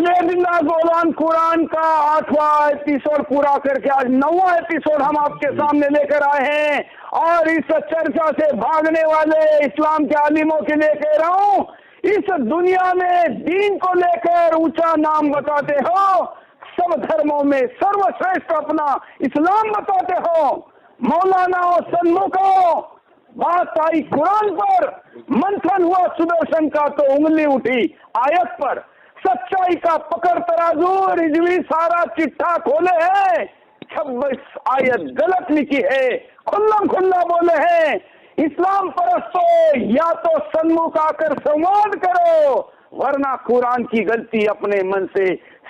चलिए बिंदास बोलान कुरान का 8वां एपिसोड पूरा करके आज 9वां एपिसोड हम आपके सामने लेकर आए हैं। और इस चर्चा से भागने वाले इस्लाम के आलिमों के लिए कह रहा हूं, इस दुनिया में दीन को लेकर ऊंचा नाम बताते हो, सब धर्मों में सर्वश्रेष्ठ अपना इस्लाम बताते हो। मौलाना और सन्मुखों, बात आई कुरान पर, मंथन हुआ सुदर्शन का तो उंगली उठी आयत पर। सच्चाई का पकड़ तराजू रिजवी सारा चिट्ठा खोले है, 26 आयत गलत लिखी है, खुल्लम खुल्ला बोले हैं। इस्लाम परस्तों, या तो सन्मुख आकर संवाद करो, वरना कुरान की गलती अपने मन से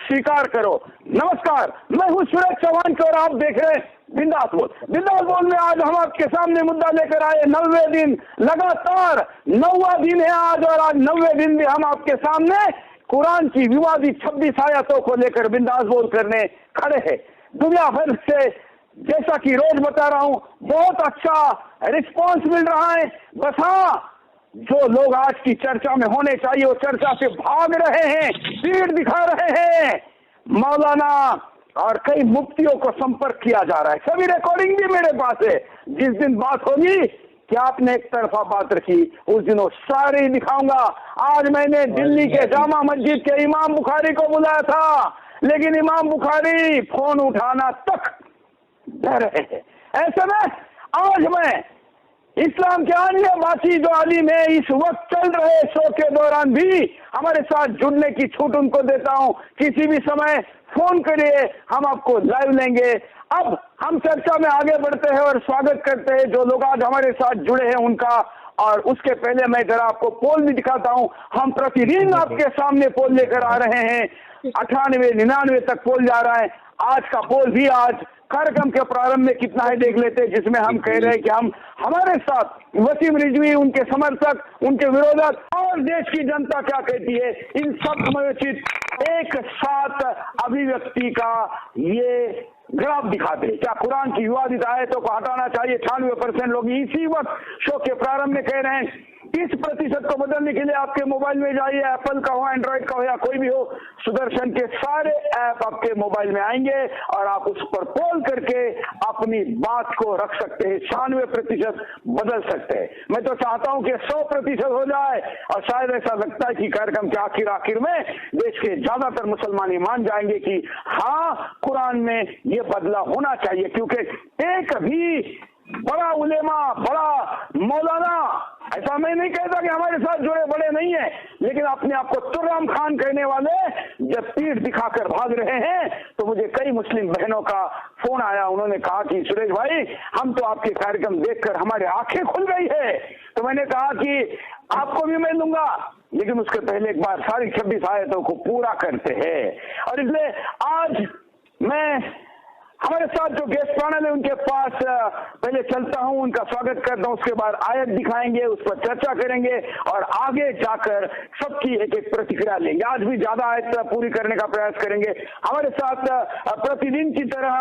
स्वीकार करो। नमस्कार, मैं हूं सूरज चौहान और आप देख रहे हैं बिंदास बोल। बिंदास बोल में आज हम आपके सामने मुद्दा लेकर आए 90 दिन, लगातार 9वां दिन है आज, और आज 90 दिन भी हम आपके सामने कुरान की विवादित 26 आयतों को लेकर बिंदास बोल करने खड़े हैं। दुनिया भर से, जैसा कि रोज बता रहा हूं, बहुत अच्छा रिस्पांस मिल रहा है। बस हाँ, जो लोग आज की चर्चा में होने चाहिए वो चर्चा से भाग रहे हैं, पीठ दिखा रहे हैं। मौलाना और कई मुफ्तियों को संपर्क किया जा रहा है, सभी रिकॉर्डिंग भी मेरे पास है। जिस दिन बात होगी कि आपने एक तरफा बात रखी, उस दिन वो सारे दिखाऊंगा। आज मैंने दिल्ली के जामा मस्जिद के इमाम बुखारी को बुलाया था, लेकिन इमाम बुखारी फोन उठाना तक डर रहे हैं। ऐसे में आज मैं इस्लाम के अन्य बाकी जो आलिम है, इस वक्त चल रहे शो के दौरान भी हमारे साथ जुड़ने की छूट उनको देता हूं। किसी भी समय फोन करिए, हम आपको लाइव लेंगे। अब हम चर्चा में आगे बढ़ते हैं और स्वागत करते हैं जो लोग आज हमारे साथ जुड़े हैं उनका। और उसके पहले मैं जरा आपको पोल भी दिखाता हूं। हम प्रतिदिन आपके सामने पोल लेकर आ रहे हैं, 98, 99 तक पोल जा रहा है। आज का पोल भी आज कार्यक्रम के प्रारंभ में कितना है देख लेते हैं, जिसमें हम कह रहे हैं कि हम हमारे साथ वसीम रिजवी, उनके समर्थक, उनके विरोधक और देश की जनता क्या कहती है, इन सब समयोचित एक साथ अभिव्यक्ति का ये ग्राफ दिखाते हैं। क्या कुरान की विवादित आयतों को हटाना चाहिए? 98% लोग इसी वक्त शो के प्रारंभ में कह रहे हैं। 30% को बदलने के लिए आपके मोबाइल में जाइए, एप्पल का हो, एंड्रॉइड का हो या कोई भी हो, सुदर्शन के सारे ऐप आपके मोबाइल में आएंगे और आप उस पर पोल करके अपनी बात को रख सकते हैं। 96% बदल सकते हैं। मैं तो चाहता हूं कि 100% हो जाए, और शायद ऐसा लगता है कि कार्यक्रम के आखिर में देश के ज्यादातर मुसलमान ही मान जाएंगे कि हाँ, कुरान में ये बदला होना चाहिए। क्योंकि एक भी बड़ा उलेमा, बड़ा मौलाना, ऐसा मैं नहीं कहता कि हमारे साथ जुड़े बड़े नहीं है, लेकिन अपने आप को तुर्राम खान कहने वाले जब पीठ दिखाकर भाग रहे हैं, तो मुझे कई मुस्लिम बहनों का फोन आया। उन्होंने कहा कि सुरेश भाई, हम तो आपके कार्यक्रम देखकर हमारी आंखें खुल गई है। तो मैंने कहा कि आपको भी मैं लूंगा, लेकिन उसके पहले एक बार सारी 26 आयतों को पूरा करते हैं। और इसलिए आज मैं हमारे साथ जो गेस्ट पैनल है उनके पास पहले चलता हूं, उनका स्वागत करता हूं, उसके बाद आयत दिखाएंगे, उस पर चर्चा करेंगे और आगे जाकर सबकी एक एक प्रतिक्रिया लेंगे। आज भी ज्यादा आयत पूरी करने का प्रयास करेंगे। हमारे साथ प्रतिदिन की तरह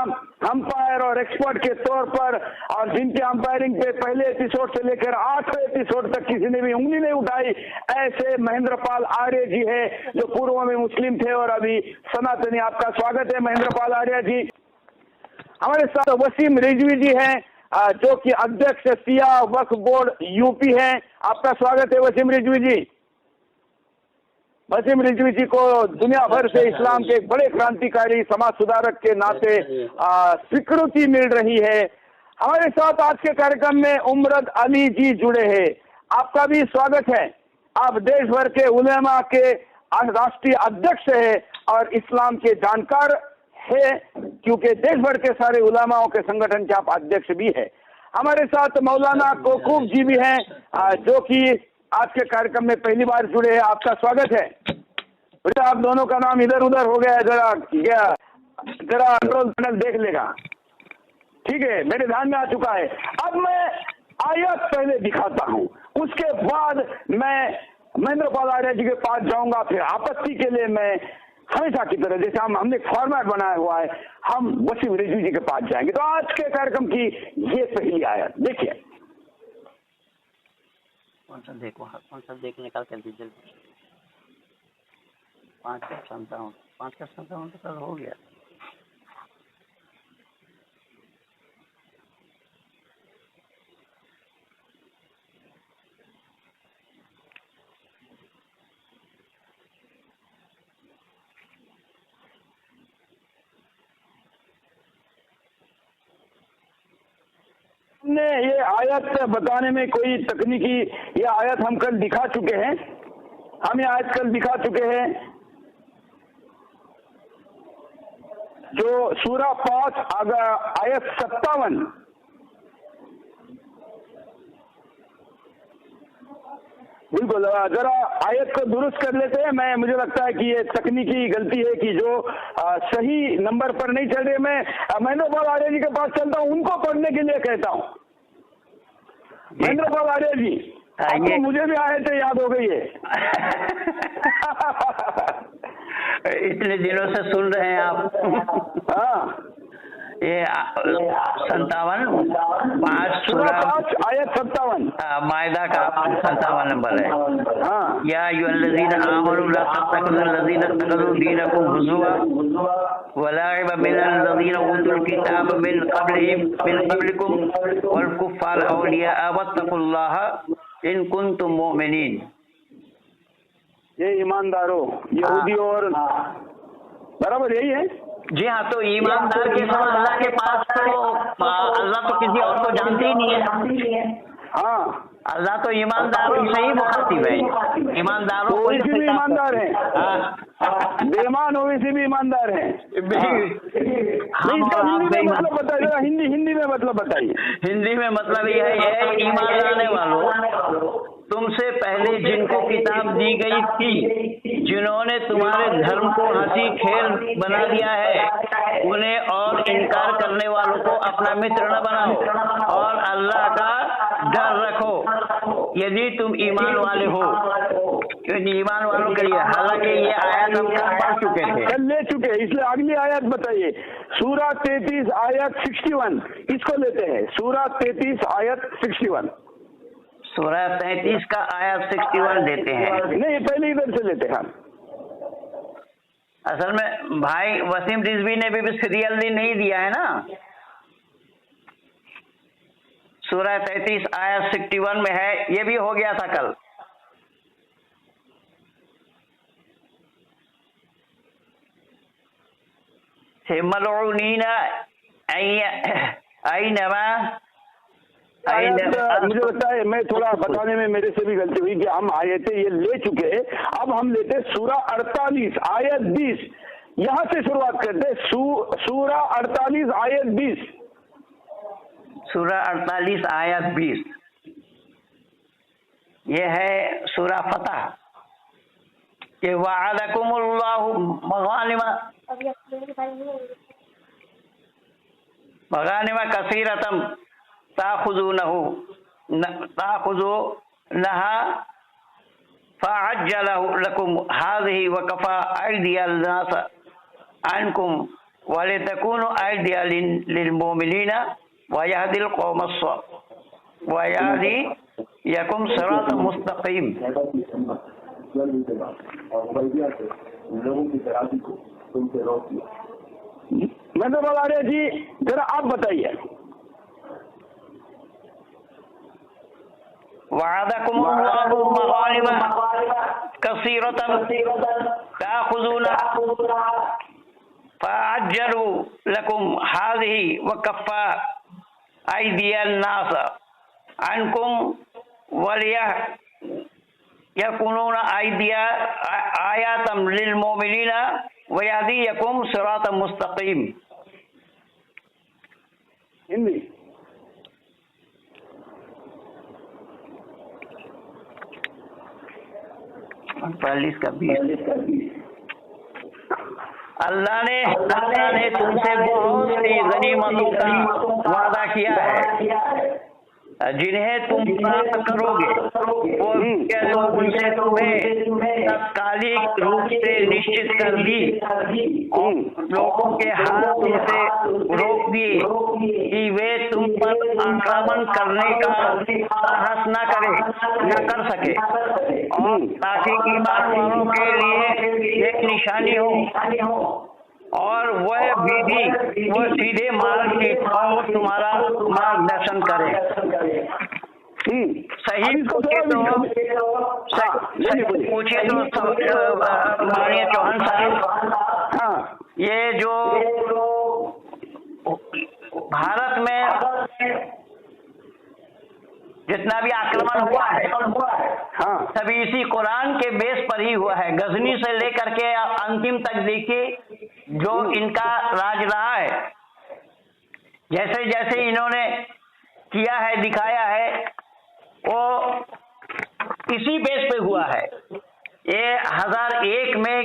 अंपायर और एक्सपर्ट के तौर पर, और जिनके अंपायरिंग पे पहले एपिसोड से लेकर 8वें एपिसोड तक किसी ने भी उंगली नहीं उठाई, ऐसे महेंद्र पाल आर्य जी है, जो पूर्व में मुस्लिम थे और अभी सनातनी। आपका स्वागत है महेंद्र पाल आर्य जी। हमारे साथ वसीम रिजवी जी हैं, जो कि अध्यक्ष सिया वक्फ बोर्ड यूपी हैं। आपका स्वागत है वसीम रिजवी जी। वसीम रिजवी जी को दुनिया भर से इस्लाम के एक बड़े क्रांतिकारी समाज सुधारक के नाते स्वीकृति मिल रही है। हमारे साथ आज के कार्यक्रम में उमरद अली जी जुड़े हैं। आपका भी स्वागत है। आप देश भर के उलेमा के राष्ट्रीय अध्यक्ष है और इस्लाम के जानकार है, क्योंकि देश भर के सारे उलेमाओं के संगठन के आप अध्यक्ष भी है। हमारे साथ मौलाना कोकूब जी भी हैं, जो कि आज के कार्यक्रम में पहली बार जुड़े हैं। आपका स्वागत है। आप दोनों का नाम इधर उधर हो गया है, जरा कंट्रोल पैनल देख लेगा। ठीक है, मेरे ध्यान में आ चुका है। अब मैं आयत पहले दिखाता हूं, उसके बाद मैं महेंद्र पाल आर्य जी के पास जाऊंगा। फिर आपत्ति के लिए मैं हमेशा की तरह, जैसे हमने एक फॉर्मेट बनाया हुआ है, हम वसीम रिजवी जी के पास जाएंगे। तो आज के कार्यक्रम की ये पहली आयत देखिए। कौन सा देख निकाल कर दीजिए, 5 क्षमता हो। 5 का 57 तो कल हो गया। ने ये आयत बताने में कोई तकनीकी, ये आयत हम कल दिखा चुके हैं, हम ये आयत कल दिखा चुके हैं, जो सूरा 5 आयत 57। बिल्कुल, जरा आयत को दुरुस्त कर लेते हैं। मुझे लगता है कि ये तकनीकी गलती है कि जो सही नंबर पर नहीं चल रहे। मैं महेंद्रपाल आर्य जी के पास चलता हूँ, उनको पढ़ने के लिए कहता हूँ। महेंद्रपाल आर्य जी, आपको मुझे भी आयतें याद हो गई है। इतने दिनों से सुन रहे हैं आप। हाँ, ये 57 सूरा 5 आयत 57 मायदा का 57 नंबर है। हाँ, या अय्युहल्लज़ीना आमनू ला तत्तखिज़ुल्लज़ीना इत्तखज़ू दीनकुम हुज़ुवा व लाइबा मिनल्लज़ीना ऊतुल किताब मिन क़ब्लिकुम वल कुफ़्फ़ार औलिया वत्तक़ुल्लाह इन कुन्तुम मुमिनीन। ये ईमानदारों, यहूदी और बराबर यही है। जी हाँ, तो ईमानदार के समय अल्लाह के पास तो अल्लाह तो किसी और को जानते ही नहीं है। हाँ, अल्लाह तो ईमानदारों से ही मुखातिब है। ईमानदारों को भी ईमानदार है, बेईमान हो वैसे भी ईमानदार है। मतलब बताइए, हिंदी में मतलब बताइए। हिंदी में मतलब यह है, ईमान लाने वालों, तुमसे पहले जिनको किताब दी गई थी, जिन्होंने तुम्हारे धर्म को हंसी खेल बना दिया है, उन्हें और इनकार करने वालों को अपना मित्र न बनाओ और अल्लाह का डर रखो यदि तुम ईमान वाले हो। क्योंकि ईमान वालों के लिए, हालांकि ये आयत हम कल पढ़ चुके थे, कल ले चुके, इसलिए अगली आयत बताइए। सूरा 33 आयत 61, इसको लेते हैं। सूरा 33 आयत 61। सूरा 33 का आयत 61 देते हैं। नहीं, पहले इधर से लेते हैं। असल में भाई वसीम रिजवी ने भी सीरियली नहीं दिया है ना। सूरा 33 आयत 61 में है, ये भी हो गया था कल। मुझे लगता है मैं थोड़ा बताने में मेरे से भी गलती हुई कि हम आयतें ये ले चुके हैं। अब हम लेते सूरा 48 आयत 20, यहाँ से शुरुआत करते। सूरा 48 आयत 20। सूरा 48 आयत 20 ये है सूरा फतह के वअदकुमुल्लाहु मगानिमा कसीरतम ताखुज़ूनहा फ़अज्जलहु लकुम हाज़िही व कफ़ा अयदियन नास अन्कुम व लितकूनु अयदिया लिलमुमिनीना व यहदिल कौमस व यहदियकुम सिरातम मुस्तक़ीम। मतलब आर्य जी, जरा आप बताइए। वअदकुमुल्लाहु मगानिम कसीरतन ताखुज़ूनहा फ़अज्जलू लकुम हाज़िही व कफ़्फ़ा अयदियन नास अन्कुम वलियकुनूना आयातम लिलमुमिनीना व यहदियकुम सिरातम मुस्तक़ीम। हिंदी 48 का 20। अल्लाह ने तुमसे बहुत सी गनीमतों का वादा किया है जिन्हें तुम प्राप्त करोगे। वो लोग उनसे तुम्हें तत्कालिक रूप से निश्चित कर दी और लोगों के हाथ तुमसे रोक दिए कि वे तुम पर आक्रमण करने का साहस न कर सके, और ताकि ईमान वालों के लिए एक निशानी हो और वह विधि वो सीधे मार्ग की और तुम्हारा मार्गदर्शन करे। सही पूछे तो माननीय चौहान साहब, ये जो भारत में जितना भी आक्रमण हुआ है, सभी इसी कुरान के बेस पर ही हुआ है। गजनी से लेकर के अंतिम तक देखिए जो इनका राज रहा है, जैसे जैसे इन्होंने किया है, दिखाया है, वो इसी बेस पे हुआ है। ये 1001 में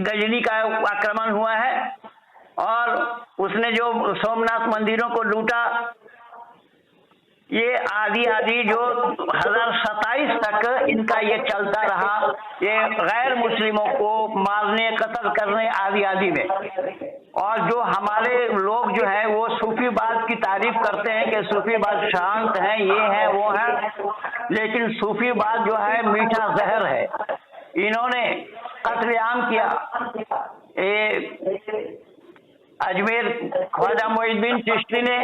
गजनी का आक्रमण हुआ है और उसने जो सोमनाथ मंदिरों को लूटा, ये आदि जो 1027 तक इनका ये चलता रहा, ये गैर मुस्लिमों को मारने, कत्ल करने आदि में। और जो हमारे लोग जो है वो सूफीबाद की तारीफ करते हैं कि सूफीबाद शांत हैं, ये है वो है, लेकिन सूफीबाद जो है मीठा जहर है। इन्होंने कत्लेआम किया। अजमेर ख्वाजा मोइनुद्दीन चिश्ती ने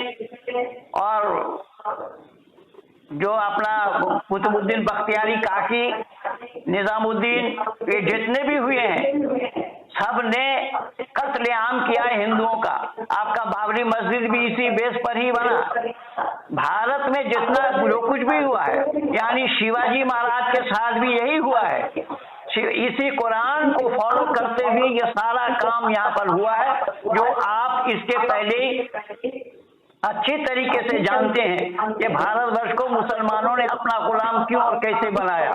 और जो अपना कुतुबुद्दीन बख्तियारी काकी, निजामुद्दीन, ये जितने भी हुए हैं सब ने कत्लेआम किया है हिंदुओं का। आपका बाबरी मस्जिद भी इसी बेस पर ही बना। भारत में जितना जो कुछ भी हुआ है, यानी शिवाजी महाराज के साथ भी यही हुआ है। इसी कुरान को फॉलो करते हुए ये सारा काम यहाँ पर हुआ है, जो आप इसके पहले अच्छी तरीके से जानते हैं कि भारतवर्ष को मुसलमानों ने अपना गुलाम क्यों और कैसे बनाया।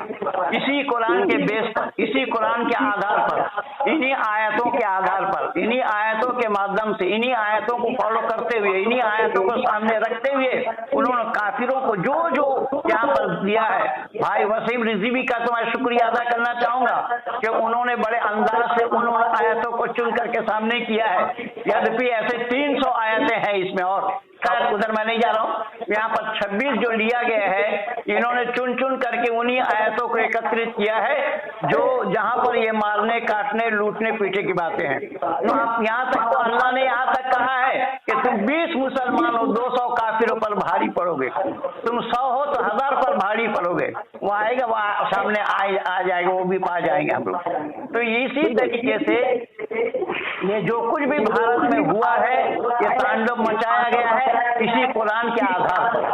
इसी कुरान के बेस पर, इसी कुरान के आधार पर, इन्हीं आयतों के आधार पर, इन्हीं आयतों के माध्यम से, इन्हीं आयतों को फॉलो करते हुए, इन्हीं आयतों को सामने रखते हुए उन्होंने काफिरों को जो जो यहाँ पर दिया है। भाई वसीम रिजवी का तो मैं शुक्रिया अदा करना चाहूंगा कि उन्होंने बड़े अंदाज से उन्होंने आयतों को चुन करके सामने किया है। यद्यपि ऐसे 300 आयतें हैं इसमें, और खैर उधर मैं नहीं जा रहा हूँ। यहाँ पर 26 जो लिया गया है, इन्होंने चुन चुन करके उन्हीं आयतों को एकत्रित किया है जो जहाँ पर ये मारने, काटने, लूटने, पीटने की बातें हैं। तो आप यहाँ तक तो अल्लाह ने यहाँ तक कहा है कि तुम 20 मुसलमान हो 200 काफिरों पर भारी पड़ोगे, तुम 100 हो तो 1000 पर भारी पड़ोगे। वो आएगा, वो सामने आ जाएगा, वो भी पा जाएंगे हम लोग। तो इसी तरीके से ये जो कुछ भी भारत में हुआ है, ये तांडव मचाया गया है इसी कुरान के आधार पर।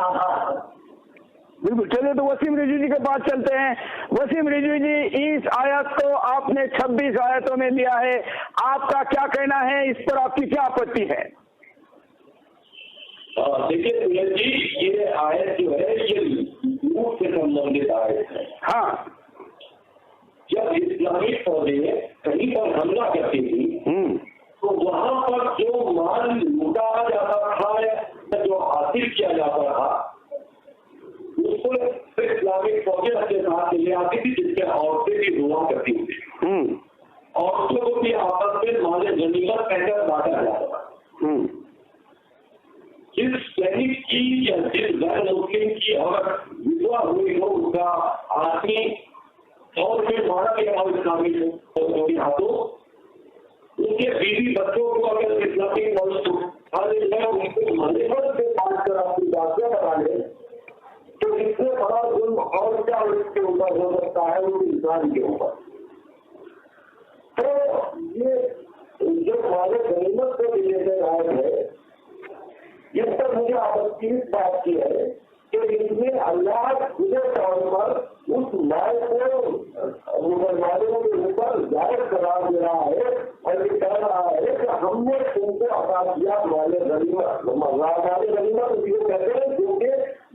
बिल्कुल। चलिए तो वसीम रिजवी जी के पास चलते हैं। वसीम रिजवी जी, इस आयत को आपने 26 आयतों में लिया है, आपका क्या कहना है इस पर, आपकी क्या आपत्ति है? देखिए जी, ये आयत जो है ये लूट से संबंधित आयत है। हाँ, जब इस्लामी फौजें कहीं पर हमला करती थी तो वहां पर जो माल लूटा जाता था या जो हासिल किया जाता था उसको इस्लामिक फौजें अपने साथ ले आती थी, जिससे औरतें भी हुआ करती थी। औरतों को भी आपस में माल गनीमत कहकर बांटा जाता था। जिस सैनिक की या जिस गैर मुस्लिम की औरत विधवा हुई हो, उसका आदमी और में मारा गया हो इस्लामिक फौजों के हाथों, उनके बीवी बच्चों को अगर इस्लामिक फौज उनको मलेमत से बांट कर अपनी बातें बना ले, तो इससे बड़ा जुल्म और क्या उसके ऊपर हो सकता है, उस इंसान के ऊपर। तो ये जो हमारे गनीमत से रिलेटेड आए है, इस पर मुझे आपत्ति इस बात की है कि इसमें अल्लाह खुदे तौर पर उस माल को मुसलमानों के ऊपर जायज करार दे रहा है और ये कह रहा है कि हमने तुमको अता किया हमारे गनीमत। हमारे गनीमत उसको कहते हैं क्योंकि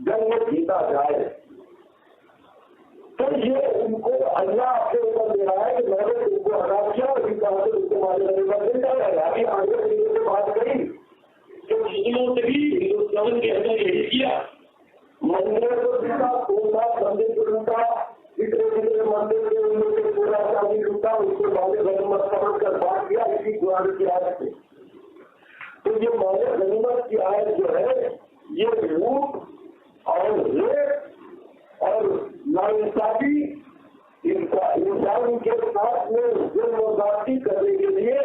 जंग में जीता जाए। तो ये उनको अल्लाह अपने ऊपर दे रहा है कि मैंने तुमको अता किया और इस तरह से उसके हमारे गनीमत मिल जाएगा। अभी आगे चीजों से बात करी तो मुस्लिमों से भी हिंदुस्तान के अंदर यही किया, मंदिर को जीता, पूरा मंदिर को लूटा, इतने मंदिर के उनके पूरा चांदी लूटा, उसके बाद गनीमत समझ कर बांट दिया। इसी कुरान की आयत से तो ये माले गनीमत की आयत जो है ये लूट और रेप और नाइंसाफी इंसान के साथ में जुल्म करने के लिए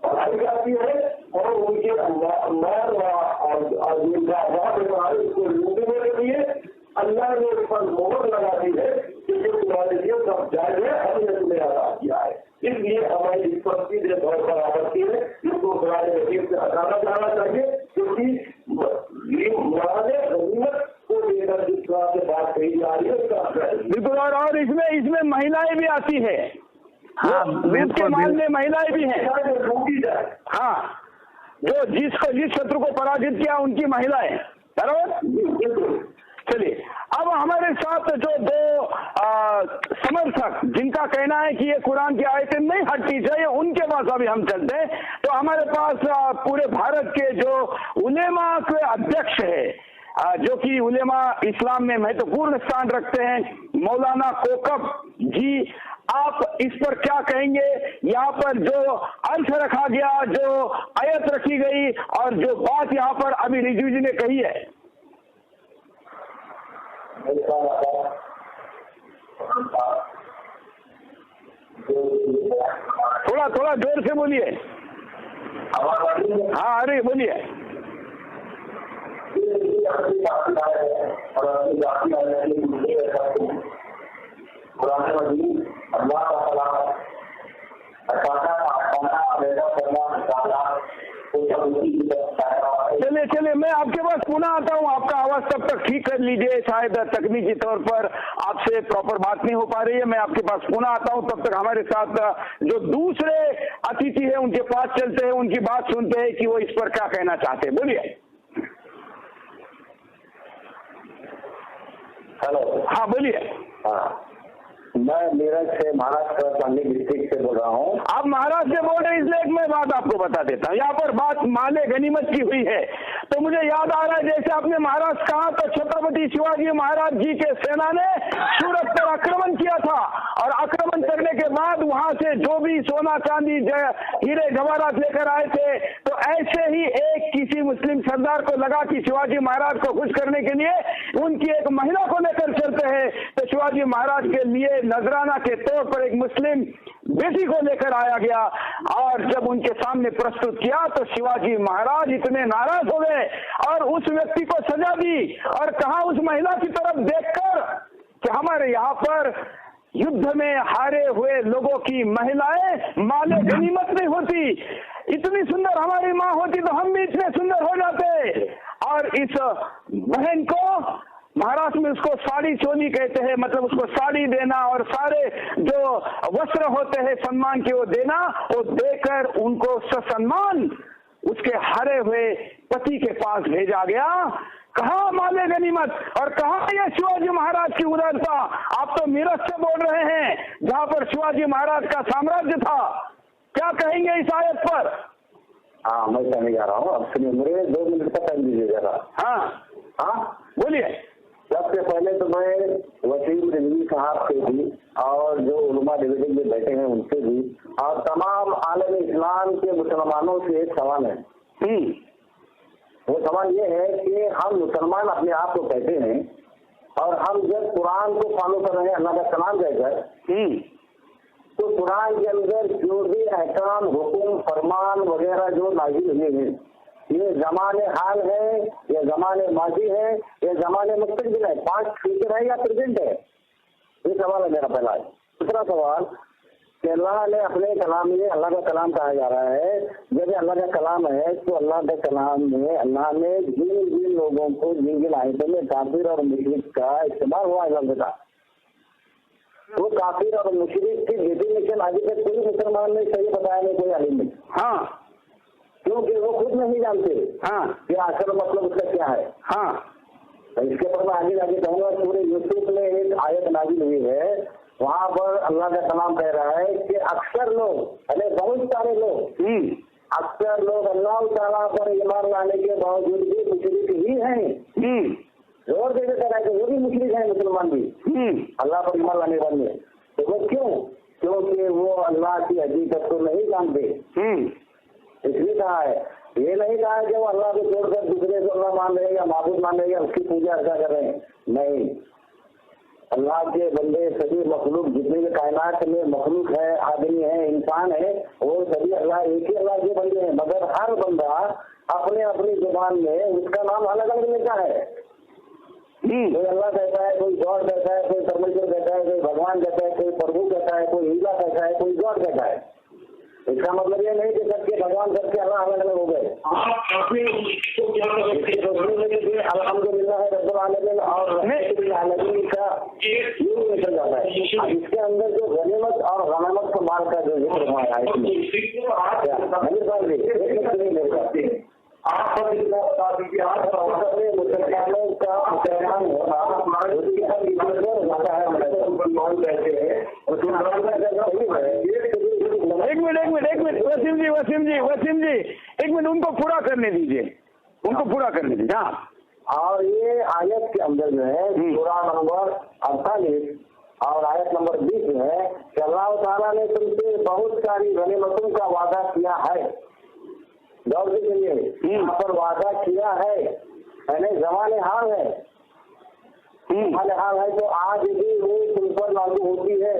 पढ़ाई जाती है और उनके मार और उसको लूटने के लिए अल्लाह ने उस पर मोहर लगा दी है कि जो तुम्हारे लिए सब जायज है, हमने तुम्हें आजाद किया है। इसलिए हमारी विपत्ति के तौर पर आपत्ति है, इसको कुरान हकीम से हटाना जाना चाहिए, क्योंकि गनीमत को लेकर जिस तरह से बात कही जा रही है उसका बिल्कुल। और इसमें महिलाएं भी आती है। हाँ, लूट के माल में महिलाएं भी हैं। हाँ, जो जिस शत्रु को पराजित किया उनकी महिलाएं, बराबर। चलिए, अब हमारे साथ जो दो समर्थक जिनका कहना है कि ये कुरान की आयतें नहीं हटनी चाहिए, उनके पास अभी हम चलते हैं। तो हमारे पास पूरे भारत के जो उलेमा के अध्यक्ष है, जो कि उलेमा इस्लाम में महत्वपूर्ण स्थान रखते हैं, मौलाना कोकब जी, आप इस पर क्या कहेंगे? यहाँ पर जो अर्थ रखा गया, जो आयत रखी गई और जो बात यहाँ पर अभी रिजवी जी ने कही है, थोड़ा जोर से बोलिए। हाँ, अरे बोलिए। चलिए, मैं आपके पास पुनः आता हूँ। आपका आवाज तब तक ठीक कर लीजिए, शायद तकनीकी तौर पर आपसे प्रॉपर बात नहीं हो पा रही है। मैं आपके पास पुनः आता हूँ, तब तक हमारे साथ जो दूसरे अतिथि है उनके पास चलते हैं, उनकी बात सुनते हैं कि वो इस पर क्या कहना चाहते हैं। बोलिए। हेलो। हाँ, बोलिए। हाँ, मैं मेरठ से, महाराष्ट्र सांगली डिस्ट्रिक्ट से बोल रहा हूँ। आप महाराष्ट्र से बोल रहे हैं, इसलिए एक मैं बात आपको बता देता हूँ। यहाँ पर बात माले गनीमत की हुई है, तो मुझे याद आ रहा है जैसे आपने महाराष्ट्र कहा, तो छत्रपति शिवाजी महाराज जी के सेना ने सूरत पर आक्रमण किया था, और आक्रमण करने के बाद वहां से जो भी सोना चांदी हीरे जवाहरात लेकर आए थे, तो ऐसे ही एक किसी मुस्लिम सरदार को लगा कि शिवाजी महाराज को खुश करने के लिए उनकी एक महिला को लेकर चलते हैं, तो शिवाजी महाराज के लिए नजराना के तौर पर एक मुस्लिम बेटी को लेकर आया गया, और जब उनके सामने प्रस्तुत किया तो शिवाजी महाराज इतने नाराज हो गए और उस व्यक्ति को सजा दी, और कहा उस महिला की तरफ देखकर कि हमारे यहाँ पर युद्ध में हारे हुए लोगों की महिलाएं माले गनीमत नहीं होती, इतनी सुंदर हमारी माँ होती तो हम भी इतने सुंदर हो जाते। और इस बहन को महाराष्ट्र में उसको साड़ी चोली कहते हैं, मतलब उसको साड़ी देना और सारे जो वस्त्र होते हैं सम्मान के वो देना, वो देकर उनको ससम्मान उसके हारे हुए पति के पास भेजा गया। कहाँ माले गनीमत और कहाँ ये शिवाजी महाराज की उदारता? आप तो मेरठ से बोल रहे हैं जहाँ पर शिवाजी महाराज का साम्राज्य था, क्या कहेंगे इस आयत पर? हाँ, मैं कहने जा रहा हूँ, अब सुनिए, मुझे 2 मिनट का टाइम दीजिएगा। हाँ, बोलिए। सबसे पहले तो मैं वसीम रिजवी साहब से भी और जो उलमा डिवीजन में बैठे हैं उनसे भी और तमाम आलम इस्लाम के मुसलमानों से एक सवाल है। वो सवाल ये है कि हम मुसलमान अपने आप को कहते हैं, और हम जब कुरान को फॉलो कर रहे हैं अल्लाह का कलाम कहकर, तो कुरान के अंदर जो भी अहकाम, हुक्म, फरमान वगैरह जो नाजिल हुए हैं, ये ज़माने हाल है या ज़माने माजी है या ज़माने मुस्तक़बिल है, 5 फ्यूचर है या प्रेजेंट है? ये सवाल है मेरा पहला। दूसरा सवाल कि अल्लाह ने अपने कलाम में, अल्लाह का कलाम कहा जा रहा है, जब अल्लाह का कलाम है तो अल्लाह के कलाम में अल्लाह ने जिन लोगों को जिन आयतों में काफिर और मुशरिक का इस्तेमाल हुआ है, का वो काफिर और मुशरिक की डेफिनेशन आगे तक कोई मुसलमान ने सही बताया नहीं, कोई आलिम नहीं। हाँ, क्योंकि वो खुद नहीं जानते कि असल मतलब उसका क्या है। तो इसके पर मैं आगे जाके कहूँगा, पूरे यूसुफ में एक आयत नाजिल हुई है, वहाँ पर अल्लाह का कलाम कह रहा है कि अक्सर लोग, अरे बहुत सारे लोग, अक्सर लोग अल्लाह ताला पर ईमान लाने के बावजूद भी मुशरिक ही हैं। जोर देकर कह रहा है कि वो भी मुशरिक है, मुसलमान भी अल्लाह पर ईमान लाने वाले। तो वो क्यों? क्योंकि वो अल्लाह की हकीकत को नहीं जानते। इसलिए कहा है, ये नहीं कहा है कि वो अल्लाह को छोड़कर दूसरे को अल्लाह मान रहे या माबूद मान रहे या उसकी पूजा अर्चा कर रहे हैं। नहीं, अल्लाह के बंदे सभी मखलूक जितने भी कायनात में मखलूक है, आदमी है, इंसान है, वो सभी अल्लाह एक ही अल्लाह के बंदे हैं। मगर हर बंदा अपने अपनी जुबान में उसका नाम अलग अलग लेता है। कोई अल्लाह कहता है, कोई गॉड कहता है, कोई परमेश्वर कहता है, कोई भगवान कहता है, कोई प्रभु कहता है, कोई ईला कहता है, कोई गॉड कहता है। इसका मतलब ये नहीं कि सबके भगवान सबके अल्लाह अलग अलग हो गए। अल्हम्दुलिल्लाह रब्बुल आलमीन और आलमीन का यूं निकल जाता है। इसके अंदर जो गनीमत और गनामत का माल का जो जिक्र हुआ है, आप बता दीजिए, आप मुसलमानों का मुसलमान वसीम जी एक मिनट उनको पूरा करने दीजिए, हाँ। और ये आयत के अंदर जो है सूरा नंबर 48 और आयत नंबर 20 में है कि अल्लाह ताला ने तुमसे बहुत सारी गनीमतों का वादा किया है। गौर से सुनिए, यहाँ पर वादा किया है यानी ज़माने हाल है, ज़माने हाल है, तो आज भी वो तुम पर लागू होती है।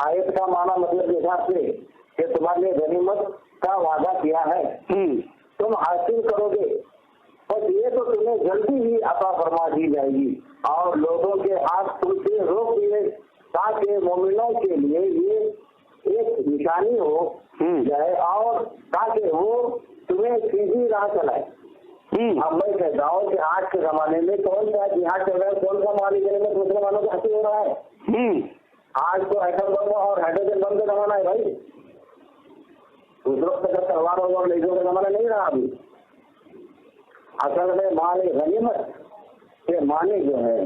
आयत का माना मतलब हिसाब से कि तुम्हारे गनीमत का वादा किया है, तुम हासिल करोगे, बस ये तो तुम्हें जल्दी ही अता फरमा दी जाएगी और लोगों के हाथ तुमसे रोक दिए, ताकि मोमिनों के लिए ये एक निशानी हो जाए और ताकि वो तुम्हें सीधी राह चलाए। अब मैं कहता हूँ कि आज के जमाने में कौन सा जिहाद चल रहा है, कौन सा मालिक में मुसलमानों को हासिल हो रहा है। आज तो एटम बम और हाइड्रोजन बम का जमाना है भाई। उस वक्त तक तलवारों और लेजों का जमाना नहीं रहा अभी। असल में माल गनीमत के माने जो है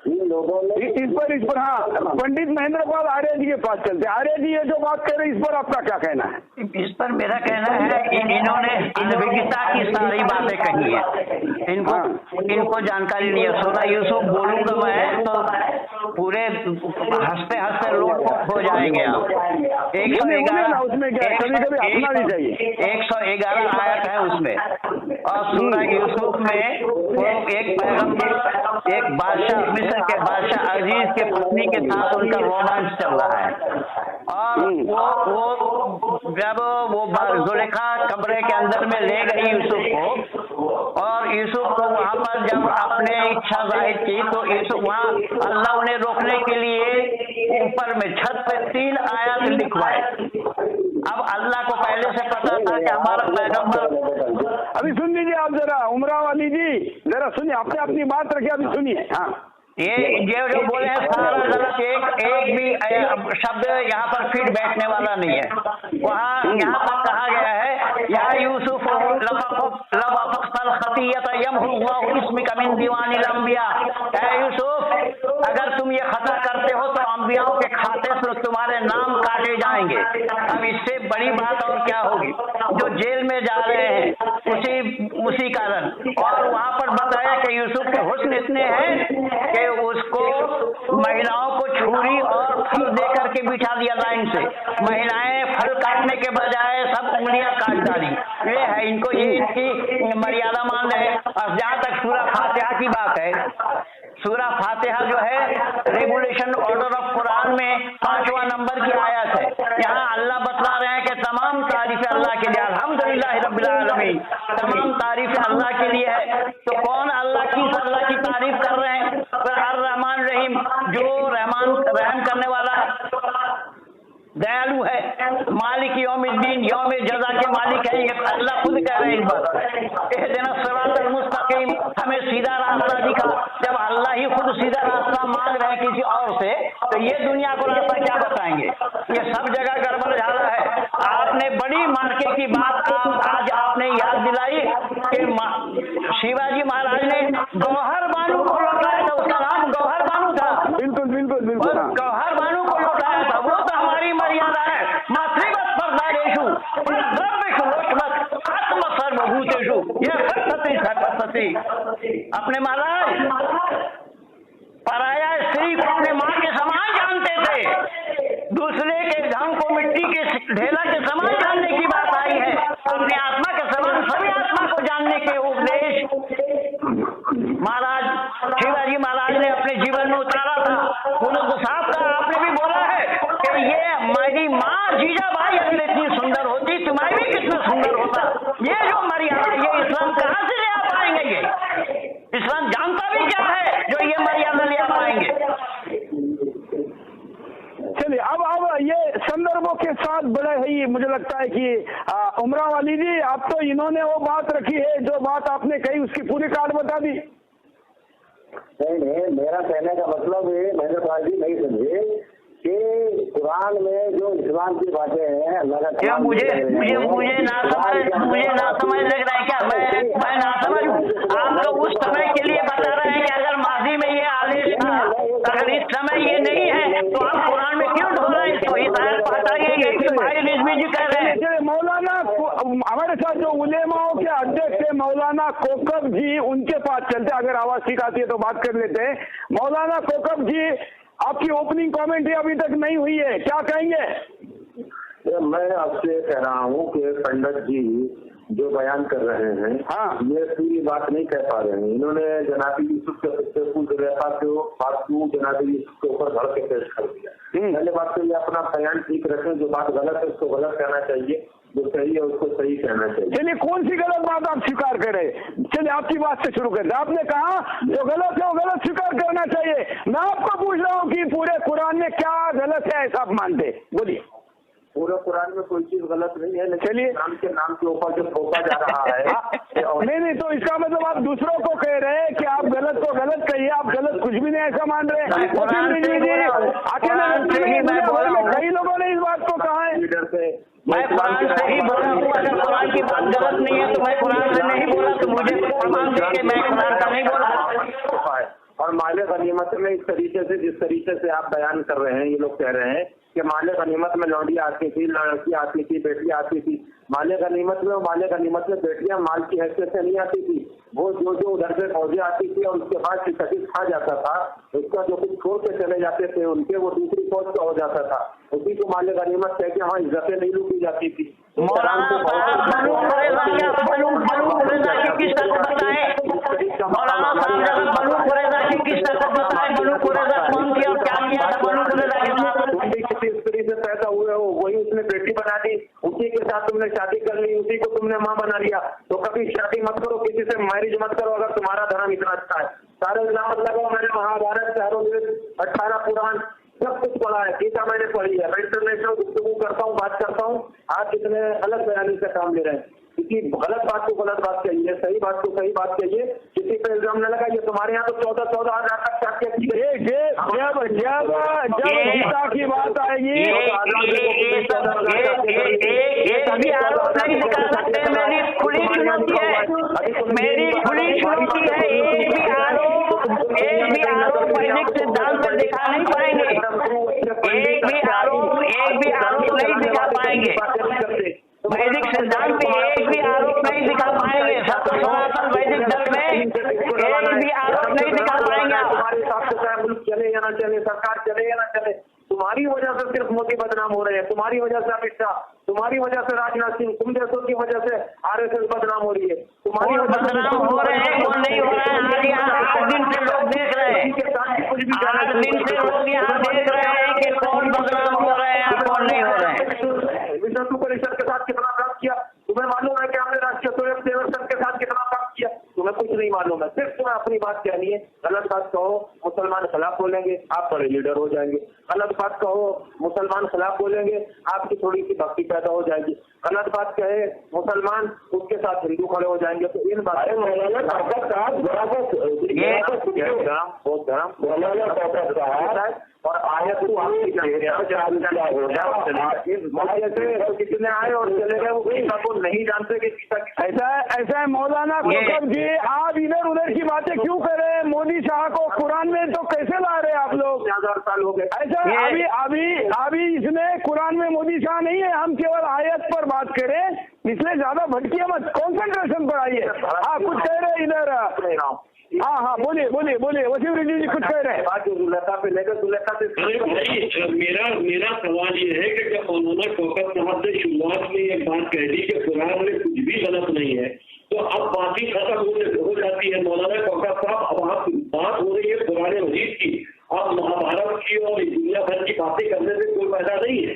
इन लोगों ने इस पर हाँ पंडित महेंद्र पाल आर्य जी के पास चलते। आर्य जी ये जो बात कर रहे हैं इस पर आपका क्या कहना है? इस पर मेरा कहना है कि इन्होंने निर्भीकता की सारी बातें कही है, इनको जानकारी नहीं है। सूरह यूसुफ बोलूंगा मैं तो पूरे हंसते हंसते लोग हो जाएंगे आप। 111 उसमें क्या कभी कभी हंसना भी चाहिए। 111 आयत है उसमें, और सूरह यूसुफ में वो एक पैगंबर एक बादशाह मिस्र के बादशाह अजीज के पत्नी के साथ उनका रोमांस चल रहा है, और वो जब वो जुलेखा कमरे के अंदर में ले गई यूसुफ को, और यूसुफ को वहां पर जब अपने इच्छा जाहिर की तो यूसुफ वहां अल्लाह उन्हें रोकने के लिए ऊपर में छत पे 3 आयत लिखवाए। अब अल्लाह को पहले से पता था कि हमारा पैगंबर। अभी सुन लीजिए आप जरा, उमरा वाली जी जरा सुनिए, आपने अपनी बात रखी, अभी सुनिए। हाँ, ये जो बोले हैं सारा गलत, एक भी शब्द यहाँ पर फिट बैठने वाला नहीं है। वहाँ यहाँ पर कहा गया है या यूसुफ यूसुफ अगर तुम ये खता करते हो तो अंबियाओं के खाते से तुम्हारे नाम काटे जाएंगे। अब इससे बड़ी बात और क्या होगी? जो जेल में जा रहे हैं उसी कारण। और वहाँ पर बताया कि यूसुफ के हुस्न इतने हैं कि उसको महिलाओं को छुरी और फल दे करके बिठा दिया लाइन से। महिलाएं फल काटने के बजाय सब उंगलियां काट डाली। ये है इनको, ये इनकी मर्यादा मान रहे। और जहाँ तक सूरह फातिहा की बात है, सूरह फातिहा जो है रेगुलेशन ऑर्डर ऑफ कुरान में 5वां नंबर की आयत है। यहाँ अल्लाह बतला रहे हैं कि तमाम तारीफ अल्लाह के लिए, अल्हम्दुलिल्लाह रब्बिल आलमीन, तमाम तारीफ अल्लाह के लिए है। तो कौन अल्लाह की तारीफ कर रहे हैं? अर्रहमान रहीम, जो रहम करने वाला दयालु है, मालिक यौमिद्दीन, यौम जज़ा के मालिक है, ये अल्लाह खुद कह रहे हैं इस बात। इहदिना सिरातल मुस्तकीम, हमें सीधा रास्ता दिखा। जब अल्लाह ही खुद सीधा रास्ता मांग रहे हैं किसी और से, तो ये दुनिया को रास्ता क्या बताएंगे? ये सब जगह गड़बड़ झाला है। आपने बड़ी मार्के की बात आज आपने याद दिलाई कि शिवाजी महाराज ने गौहर बानू को लौटाया था, उसका नाम गौहर बानू था। बिल्कुल बिल्कुल बिल्कुल, गौहर बानू को लौटाया था। वो तो हमारी मर्यादा है। मातृवत परदारेशु आत्म सर्वभूतेषु, यह सत्सती। अपने महाराज पराया स्त्री को अपने माँ के समान जानते थे। दूसरे के धन को मिट्टी के ढेला के समान जानने की बात आई है। अपने आत्मा ये जो मर्यादा, ये इस्लाम कहाँ से ले आ पाएंगे? ये इस्लाम जानता भी क्या है जो ये मर्यादा ले आ पाएंगे? चलिए अब ये संदर्भों के साथ बड़े ही मुझे लगता है कि उमरा वाली जी, अब तो इन्होंने वो बात रखी है, जो बात आपने कही उसकी पूरी कार्ड बता दी। नहीं, मेरा कहने का मतलब है, मैंने भाई जी नहीं समझे कि कुरान में जो इस्लाम की बातें हैं अल्लाह का क्या मुझे ना समझ लग रहा है क्या? मैं ना समझ हूँ। आप तो उस समय के लिए बता रहे हैं कि अगर माजी में ये आदेश था, अगर इस समय ये नहीं है तो आप कुरान में क्यों ढो रहे हैं इसको? इस आयत को हटाइए कि भाई रिजवी जी कह रहे हैं। मौलाना हमारे साथ जो उलेमाओं के अध्यक्ष है मौलाना कोकब जी, उनके पास चलते, अगर आवाज ठीक आती है तो बात कर लेते हैं। मौलाना कोकब जी, आपकी ओपनिंग कमेंट्री अभी तक नहीं हुई है, क्या कहेंगे? मैं आपसे कह रहा हूँ कि पंडित जी जो बयान कर रहे हैं, हाँ, ये पूरी बात नहीं कह पा रहे हैं। इन्होंने जनाबी यूसुफ के बात को जनाबी यूसुफ के ऊपर धड़ के पेश कर दिया। पहले बात तो ये अपना बयान ठीक रखें, जो बात गलत है उसको गलत कहना चाहिए, जो सही है उसको सही कहना चाहिए। चलिए, कौन सी गलत बात आप स्वीकार करें? चलिए आपकी बात से शुरू करते। आपने कहा जो गलत है वो गलत स्वीकार करना चाहिए। मैं आपको पूछ रहा हूँ कि पूरे कुरान में क्या गलत है ऐसा आप मानते? बोलिए। पूरे कुरान में कोई चीज गलत नहीं है, लेकिन नाम के ऊपर जो थोपा जा रहा है नहीं, तो इसका मतलब आप दूसरों को कह रहे हैं कि आप गलत को गलत कहिए, आप गलत कुछ भी नहीं ऐसा मान रहे हैं। कई लोगों ने इस बात को कहा है। लीडर से मैं कुरान से ही बोला हूँ, अगर कुरान की बात गलत नहीं है तो मैं कुरान से नहीं बोला, तो मुझे प्रमाण दे के मैं कुरान का नहीं बोला। और माले गनीमत में इस तरीके से, जिस तरीके से आप बयान कर रहे हैं, ये लोग कह रहे हैं कि माले गनीमत में लौंडियाँ आती थी, लड़की आती थी, बेटियाँ आती थी। माले गनीमत में बेटियाँ माल की हैसियत से नहीं आती थी। वो जो उधर से फौजी आती थी और उसके बाद शिकस्त खा जाता था, उसका जो कुछ छोड़ के चले जाते थे उनके, वो दूसरी फौज का हो जाता था। उसी को माले गनीमत कह के वहाँ इज्जतें नहीं लूटी जाती थी। स्त्री से पैदा हुए हो, वही उसने बेटी बना दी, उसी के साथ तुमने शादी कर ली, उसी को तुमने माँ बना लिया। तो कभी शादी मत करो, किसी से मैरिज मत करो अगर तुम्हारा धर्म इतना अच्छा है। सारे इल्जाम लगाओ। मैंने महाभारत, चारों वेद, 18 पुराण सब कुछ पढ़ा है, गीता मैंने पढ़ी है। मैं इंटरनेशनल गुफ्तगू करता हूँ, बात करता हूँ। आप कितने अलग बयानी से काम ले रहे हैं, क्योंकि गलत बात को गलत बात कहिए, सही बात को सही बात कहिए, किसी पे इल्जाम न लगाइए। तुम्हारे यहाँ तो 14 हजार तक जब गीता की बात आएगी, भी आरोप नहीं निकाल सकते। मेरी खुली चुनौती है, मेरी खुली चुनौती है। एक भी आरोप वैदिक सिद्धांत पर दिखा नहीं पाएंगे। एक भी आरोप नहीं दिखा पाएंगे। वैदिक सिद्धांत पे एक भी आरोप नहीं दिखा पाएंगे। सत्य सनातन वैदिक धर्म में एक भी आरोप नहीं दिखा पाएंगे। हमारे हिसाब से चाहे मुल्क चले या ना चले, सरकार चले या ना चले, तुम्हारी वजह से सिर्फ मोदी बदनाम हो रहे हैं, तुम्हारी वजह से अमित शाह, तुम्हारी वजह से राजनाथ सिंह, तुम जैसों की वजह से RSS बदनाम हो रही है। तुम्हारी बदनाम हो रहे हैं, कौन नहीं हो रहा है? यहाँ 8 दिन से लोग देख रहे हैं, 8 दिन से लोग यहाँ देख रहे हैं कि कौन बदनाम हो रहे हैं, कौन नहीं हो रहे हैं। विश्व परिषद के साथ कितना काम किया तुम्हें मालूम है कि हमने राष्ट्रीय स्वयं सेवक संघ के साथ कितना काम किया? तुम्हें कुछ नहीं मालूम है। सिर्फ तुम्हें अपनी बात कहनी है। गलत बात कहो, मुसलमान खिलाफ बोलेंगे, आप बड़े लीडर हो जाएंगे। गलत बात कहो, मुसलमान खिलाफ बोलेंगे, आपकी थोड़ी सी भक्ति पैदा हो जाएगी। गलत बात कहे मुसलमान, उसके साथ हिंदू खड़े हो जाएंगे। तो इन बातों और आयत को आपकी कितने आए और चले गए, वो गीता को नहीं जानते कि ऐसा है। मौलाना कोकब जी, आप इधर उधर की बातें क्यों कर रहे हैं? मोदी शाह को कुरान में तो कैसे ला रहे हैं आप लोग? 1000 साल हो गए। ऐसा अभी इसमें कुरान में मोदी शाह नहीं है, हम केवल आयत पर बात करें, इसलिए ज्यादा भटकिए मत, कॉन्सेंट्रेशन पर आइए। आप कुछ कह रहे हैं इधर? हाँ, बोलिए वसीम रेड्डी जी कुछ कह रहे हैं। बात जुलेखा पे लेकर जुलेखा से मेरा सवाल ये है कि जब मौलाना कोकब साहब ने शुरुआत में एक बात कह दी कि कुरान में कुछ भी गलत नहीं है, तो अब बात ही खत्म हो जाती है। मौलाना कोकब साहब, अब आप बात हो रही है कुरान मजीद की, अब महाभारत की और दुनिया भर की बातें करने से कोई फायदा नहीं है।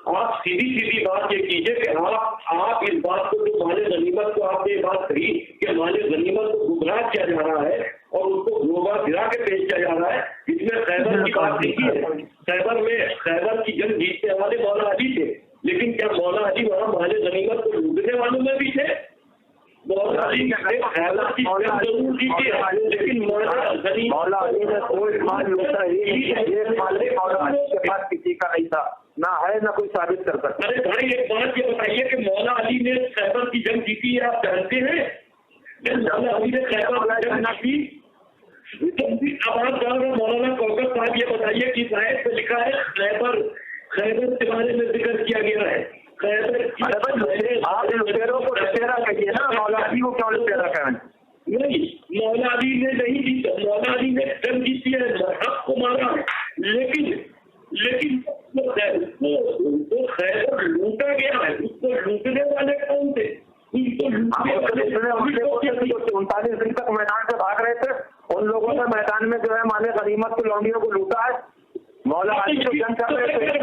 आप सीधी सीधी बात ये कीजिए कि आप इस बात को, जो माले गनीमत को आपने ये बात कही कि माले गनीमत को गुमराह किया जा रहा है और उसको ग्लोबा गिरा के पेश किया जा रहा है, इसमें खैबर की बात नहीं की है। खैबर की जंग जीतने वाले मौला अली थे, लेकिन क्या मौला अली वहाँ माले गनीमत को लूटने वालों में भी थे? मौला अली ने खैबर की जंग जरूर जीती है, लेकिन मौला अली ने कोई माल लूटा ही मौला अली के पास किसी का नहीं था, ना है ना कोई साबित कर सकता। अरे भाई एक बात ये बताइए कि मौला अली ने खैबर की जंग जीती है, आप जानते हैं? मौला अली ने खैबर की जंग जीती, अब आप जान रहे मौलाना कौकब साहब ये बताइए कि आयत पे लिखा है खैबर के बारे में जिक्र किया गया है। आप लुटेरों को लुटेरा कहिए ना, मौला अली को क्यों लुटेरा कहें? नहीं, मौला अली ने नहीं जीता, मौला अली ने जंग जीती है, हक को मारा, लेकिन वो खैबर लूटा गया है, उसको लूटने वाले कौन थे? 39 दिन तक मैदान से भाग रहे थे, उन लोगों ने मैदान में जो है माले गनीमत की लौंडियों को लूटा है। मौला अली को जंग कर रहे थे,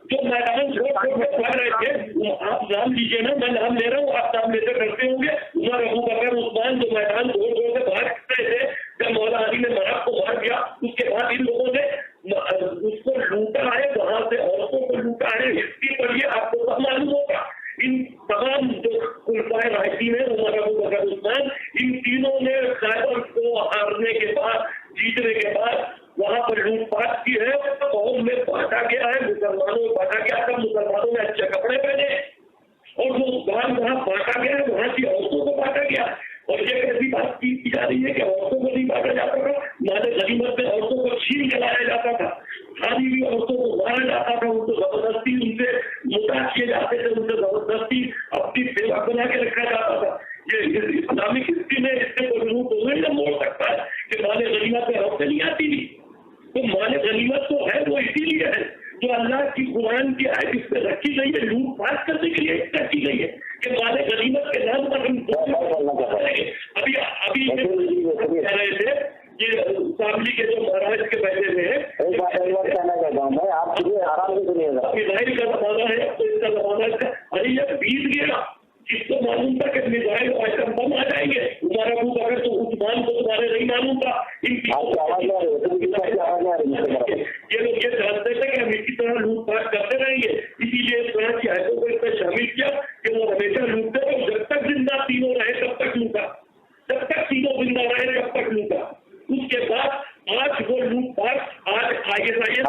जो मैदान भाग रहे थे, आप नाम लीजिए ना, मैं नाम ले रहा हूँ, आप नाम लेकर करते होंगे, उमर, अबू बकर, उस्मान, जो मैदान छोड़ छोड़ के भाग रहे थे, जब मौला अली ने मराब को मार दिया, उसके बाद इन लोगों ने उसको लूटा है, वहां से औरतों को लूटा है। हिस्ट्री पढ़िए, आपको सब मालूम होगा। इन तमाम जो खुलफाए राशिदीन है, उमर, अबू बकर, उस्मान, इन तीनों ने खैबर को हारने के बाद, जीतने के बाद वहां पर लूटपाट की है, कौम में बांटा गया है, मुसलमानों में बांटा गया। सब मुसलमानों ने अच्छे कपड़े पहने और जो दान वहां बांटा गया है, वहां की औरतों को बांटा गया। और ये कैसी बात की जा रही है कि औरतों को नहीं बांटा जाता था? माले गनीमत में औरतों को छीन के लाया जाता था, खाली भी औरतों को मारा जाता था, उनको जबरदस्ती उनसे मुता किए जाते थे, उनसे जबरदस्ती अपनी सेवा बना के रखा जाता था। ये इस्लामिक हिस्ट्री में इससे कोई रूप तो नहीं मोड़ सकता है कि माले गनीमत में औरतें नहीं आती थी। तो माले गनीमत तो है, वो इसीलिए है जो अल्लाह की कुरान की आयत इसमें रखी गई है, लूटपाट करने के लिए रखी गई है कि माले गनीमत के नाम पर हम अभी कह रहे थे ये शामली के जो महाराज के बैठे हुए हैं, कहना चाहता हूँ मैं, आप आराम से सुनिएगा। मिसाइल का जमाना है, तो इसका जमाना है, अरे ये बीत गया। जिसको मालूम था कि मिसाइल आइटम बम आ जाएंगे, तुम्हारा अबू बकर तो उस्मान को तुम्हारे नहीं मालूम था। ये लोग ये जानते थे कि हम इसी तरह लूटपाट करते रहेंगे, इसीलिए इस तरह की आयतों को इसमें शामिल किया कि वो हमेशा लूटते रहे, जब तक जिंदा तीनों रहे तब तक लूटा, जब तक तीनों जिंदा रहे तब तक लूटा। उसके बाद आज वो लूटपाट आज आगे मेरी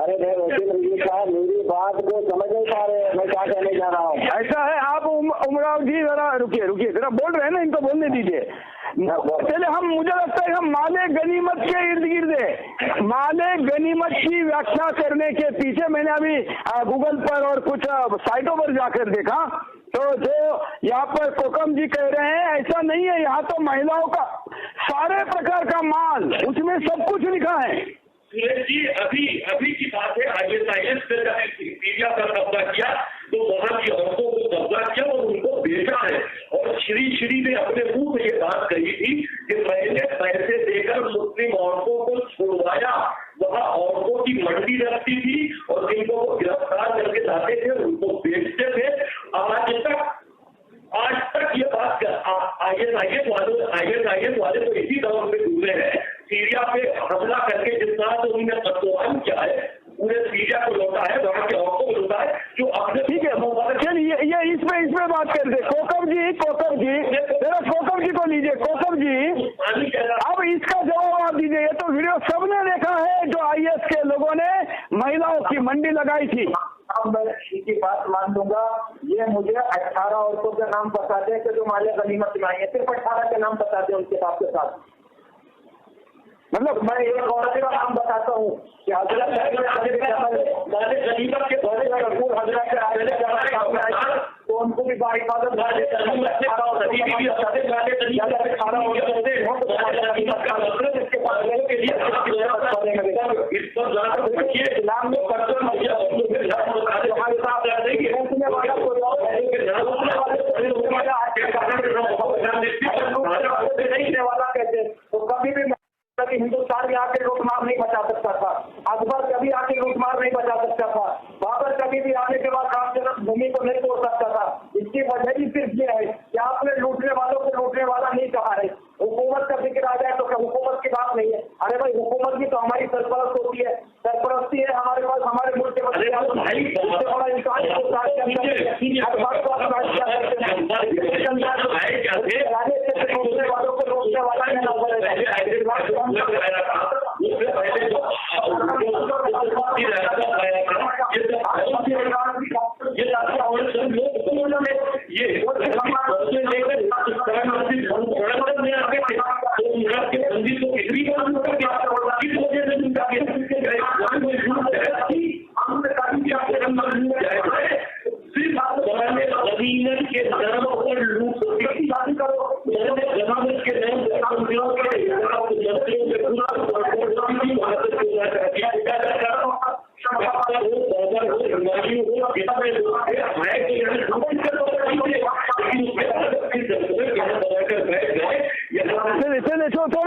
बात को समझ नहीं पा रहे, मैं क्या कहने जा रहा हूँ। ऐसा है, आप उमराव जी जरा रुकिए जरा, बोल रहे हैं ना, इनको बोलने दीजिए। चले हम, मुझे लगता है हम माले गनीमत के इर्द गिर्द है। माले गनीमत की व्याख्या करने के पीछे मैंने अभी गूगल पर और कुछ साइटों पर जाकर देखा, तो जो यहाँ पर कोकम जी कह रहे हैं ऐसा नहीं है। यहाँ तो महिलाओं का सारे प्रकार का माल, उसमें सब कुछ लिखा है। सुरेश जी, अभी की बात है, ISIS से जब सीरिया पर कब्जा किया तो वहां की औरतों को कब्जा किया और उनको बेचा है। और श्री ने अपने मुंह में ये बात कही थी कि मैंने पैसे देकर मुस्लिम औरतों को छुड़वाया। वहां औरतों की मंडी रखती थी और जिनको वो गिरफ्तार करके लाते थे उनको बेचते थे। आज तक ये बात ISIS वाले तो इसी दौर में डूबे हैं। सीरिया पे हमला करके जितना तो उन्होंने कत्लेआम किया है, पूरे सीरिया को लौटा है, वहां के औरतों को लौटा है, जो अपने ठीक है। चलिए ये इसमें बात करते कोकब जी जरा कोकब जी को लीजिए। कोकब जी, अब इसका जवाब आप दीजिए। ये तो वीडियो सबने देखा है जो IS के लोगों ने महिलाओं की मंडी लगाई थी। अब मैं इनकी बात मान लूंगा। ये मुझे 18 औरतों के नाम बताते हैं कि जो माले गनीमत में आई है, सिर्फ 18 के नाम बताते हैं उनके साथ के साथ। मतलब मैं एक औरत का नाम बताता हूँ कि हजरत माले गनीमत के दौरे में रसूल हजरत के तो उनको भी बाहिफाजत इस्लाम में वाला कहते तो कभी भी हिंदुस्तान में आके लूटमार नहीं बचा सकता था। अकबर कभी आके लूटमार नहीं बचा सकता था। बाबर कभी भी आने के बाद सबसे बड़ा इंसान वालों को रोकने वाला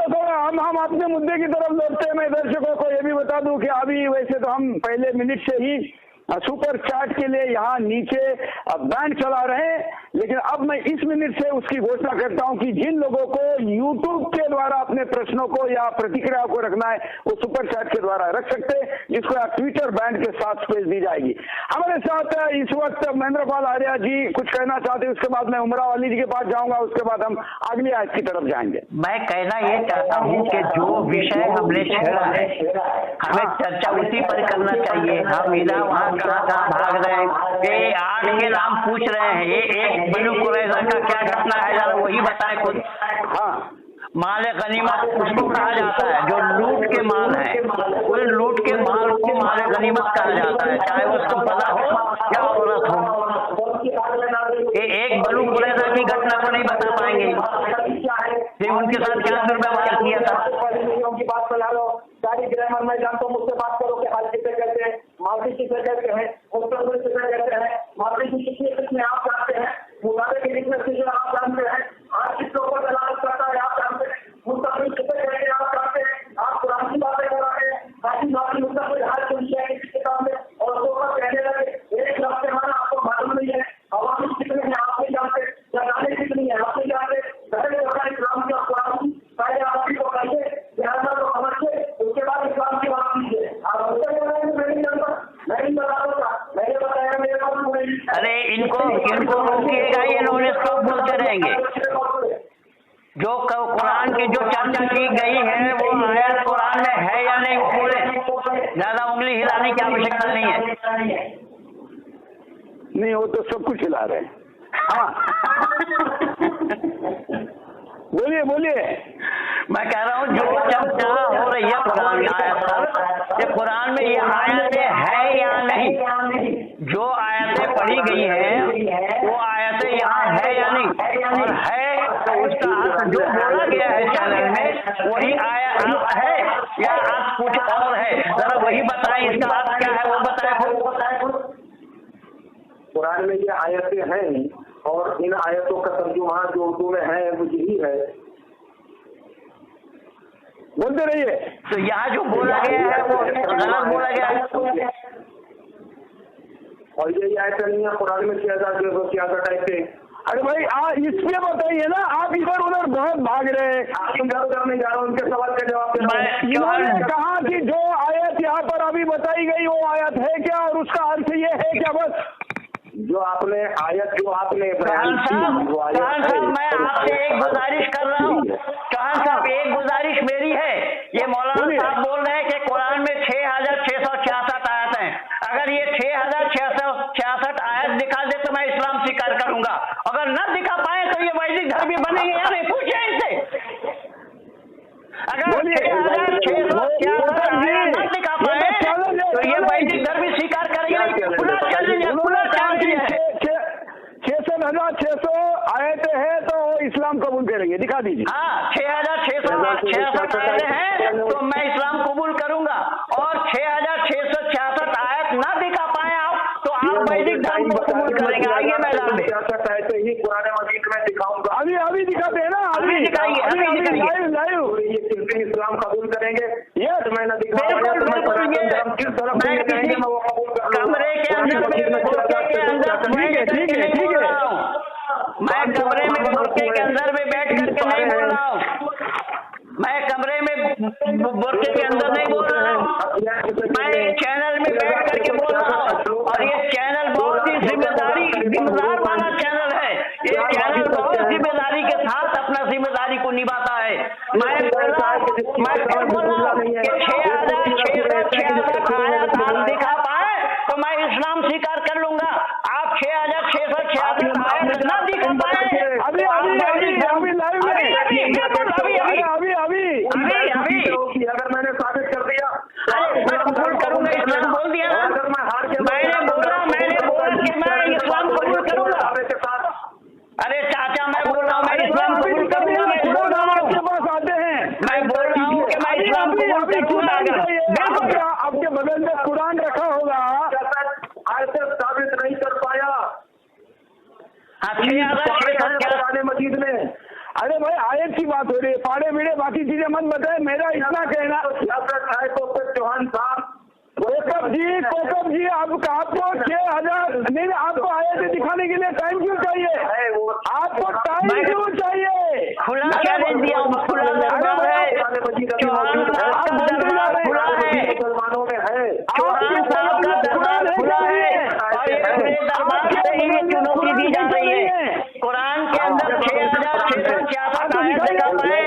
थोड़ा हम अपने मुद्दे की तरफ लौटते हैं। मैं दर्शकों को ये भी बता दूं कि अभी वैसे तो हम पहले मिनट से ही सुपर चैट के लिए यहाँ नीचे बैंड चला रहे हैं, लेकिन अब मैं इस मिनट से उसकी घोषणा करता हूँ कि जिन लोगों को यूट्यूब के द्वारा अपने प्रश्नों को या प्रतिक्रिया को रखना है वो सुपर चैट के द्वारा रख सकते हैं, जिसको आप ट्विटर बैंड के साथ स्पेस दी जाएगी। हमारे साथ इस वक्त महेंद्र पाल आर्या जी कुछ कहना चाहते हैं, उसके बाद मैं उमराव अली जी के पास जाऊंगा, उसके बाद हम अगली आयत की तरफ जाएंगे। मैं कहना ये चाहता हूँ कि जो विषय हमने छेड़ा है हमें चर्चा उसी पर करना चाहिए। हम इधर वहाँ कहाँ भाग रहे हैं, ये 8 के नाम पूछ रहे हैं, ये एक बनु कुरैज़ा का क्या घटना है जरा वही बताए खुद। हाँ, माल गनीमत उसको कहा जाता है जो लूट के माल है, उस लूट के माल को माल गनीमत कहा जाता है, चाहे उसको पता हो या औरत हो। ये एक बनु कुरैज़ा की घटना को नहीं बता पाएंगे कि उनके साथ क्या दुर्व्यवहार किया था। की बात बना लो, सारी ग्रामर मैं जानता हूँ, मुझसे बात करो कि हाल किसे कहते हैं, मालवी किसे कहते हैं, मुस्तकबिल किसे कहते हैं, मालवी की किसने आप जानते हैं, मुदारे की किसने आप जानते हैं, आज किस लोगों को दलाल करता है आप जानते हैं, मुस्तकबिल किसे कहते हैं आप जानते हैं, आप कुरान की बातें कर रहे हैं, काफी माफी मुस्तकबिल हर दुनिया की किताब में और उसको कहने लगे एक लफ्ज़ माना आपको मालूम नहीं है, अवामी कितने हैं आप नहीं जानते, जगाने कितनी है आप नहीं जानते, इस्लाम की और कुरान की सारे आवामी को कहिए, ध्यान को समझिए, उसके बाद इस्लाम की बात कीजिए। आप उससे कह रहे हैं मैं नहीं जानता, मैं नहीं बता दूंगा, मैंने बताया मेरे पास। अरे इनको रोकिएगा, ये नॉलेज को बोलते रहेंगे। जो कुरान की जो चर्चा की गई है वो आयत कुरान में है या नहीं वो बोले, ज्यादा उंगली हिलाने की आवश्यकता नहीं है। नहीं वो तो सब कुछ हिला रहे हैं। हाँ बोलिए बोलिए। मैं कह रहा हूँ जो चर्चा हो रही है कुरान आयत पर, ये कुरान में ये आयतें है या नहीं, जो आयतें पढ़ी गई हैं वो आयतें यहाँ है या नहीं, और है तो उसका अर्थ जो बोला गया है चैनल में वही आयत है या अर्थ कुछ और है, जरा वही बताएं, इसका अर्थ क्या है वो बताएं। कुरान में ये आयतें हैं और इन आयतों का तर्जुमा जो उर्दू में है वो यही है। बोलते रहिए। तो यहाँ जो बोला गया है वो गलत बोला गया है, और यही आयतें नहीं है कुरान में 6000 ऐसे। अरे भाई इसलिए बताइए ना, आप इधर उधर बहुत भाग रहे हैं। इधर उधर नहीं जा रहा, उनके सवाल का जवाब इन्होंने कहा कि जो आयत यहाँ पर अभी बताई गई वो आयत है क्या और उसका अर्थ ये है क्या, बस जो आपने आयत जो आपने कहान साहब मैं आपसे एक गुजारिश कर रहा हूँ, कहान साहब एक गुजारिश मेरी है, ये मौलाना साहब बोल रहे हैं कि कुरान में 6666 आयत हैं, अगर ये 6666 आयत दिखा दे तो मैं इस्लाम स्वीकार करूंगा, अगर न दिखा पाए तो ये वैदिक धर्मी बनेंगे या नहीं, पूछे इनसे। अगर 6666 आयत न दिखा पाए तो ये वैदिक धर्मी स्वीकार करेंगे, खुला चैलेंज है, खुला चैलेंज है। 66,600 आयतें हैं तो इस्लाम कबूल करेंगे, दिखा दीजिए। हाँ 6666 आयतें हैं तो मैं इस्लाम कबूल करूंगा, और 6666 आयत ना दिखा पाए आप तो आप वैदिक धर्म को कबूल करेंगे। आइए मैदान में ऐसे ही पुराने मजीद में दिखाऊंगा, अभी दिखाते हैं ना, अभी दिखाइए लाइव ये इस्लाम कबूल करेंगे। ये मैं न दिखा कमरे के अंदर मैं कमरे में बुर्के के अंदर में बैठ करके नहीं बोल रहा हूँ, मैं कमरे में बुर्के के अंदर नहीं बोल रहा हूँ, मैं चैनल में बैठ करके बोल रहा हूँ, और ये चैनल जिम्मेदार वाला चैनल है। ये चैनल बहुत जिम्मेदारी के साथ अपना जिम्मेदारी को निभाता है। मैं बोला कि 6,600 आयत आप दिखा पाए तो मैं इस्लाम स्वीकार कर लूंगा। आप 6,666 आयत ना दिखा पाए, अभी अगर मैंने साबित कर दिया कबूल करूंगा, इस्लाम बोल दिया ना। मैंने बोला कि मैं इस्लाम कबूल करूंगा। अरे चाचा मैं बोल रहा हूँ मैं इस्लाम कबूल करूंगा। आपके पास आते हैं, मैं बोल रहा हूँ कि मैं इस्लाम कबूल करूंगा। बिल्कुल आपके बगल में कुरान रखा होगा, आज तक साबित नहीं कर पाया। मजीद में अरे भाई आयत की बात हो रही है, पाड़े मीड़े बाकी चीजें मत बताए। मेरा इतना कहना चौहान साहब कोकब जी आपको 6,000 नहीं, आपको आयतें दिखाने के लिए टाइम क्यों चाहिए? आपको टाइम क्यों चाहिए? खुला चैलेंज दिया, खुला दरबार है, मुसलमानों में है, चौहान साहब का दरबार खुला है और ये पूरे दरबार से ही चुनौती दी जा रही है। कुरान के अंदर 6,666 आयत दिखा पाए,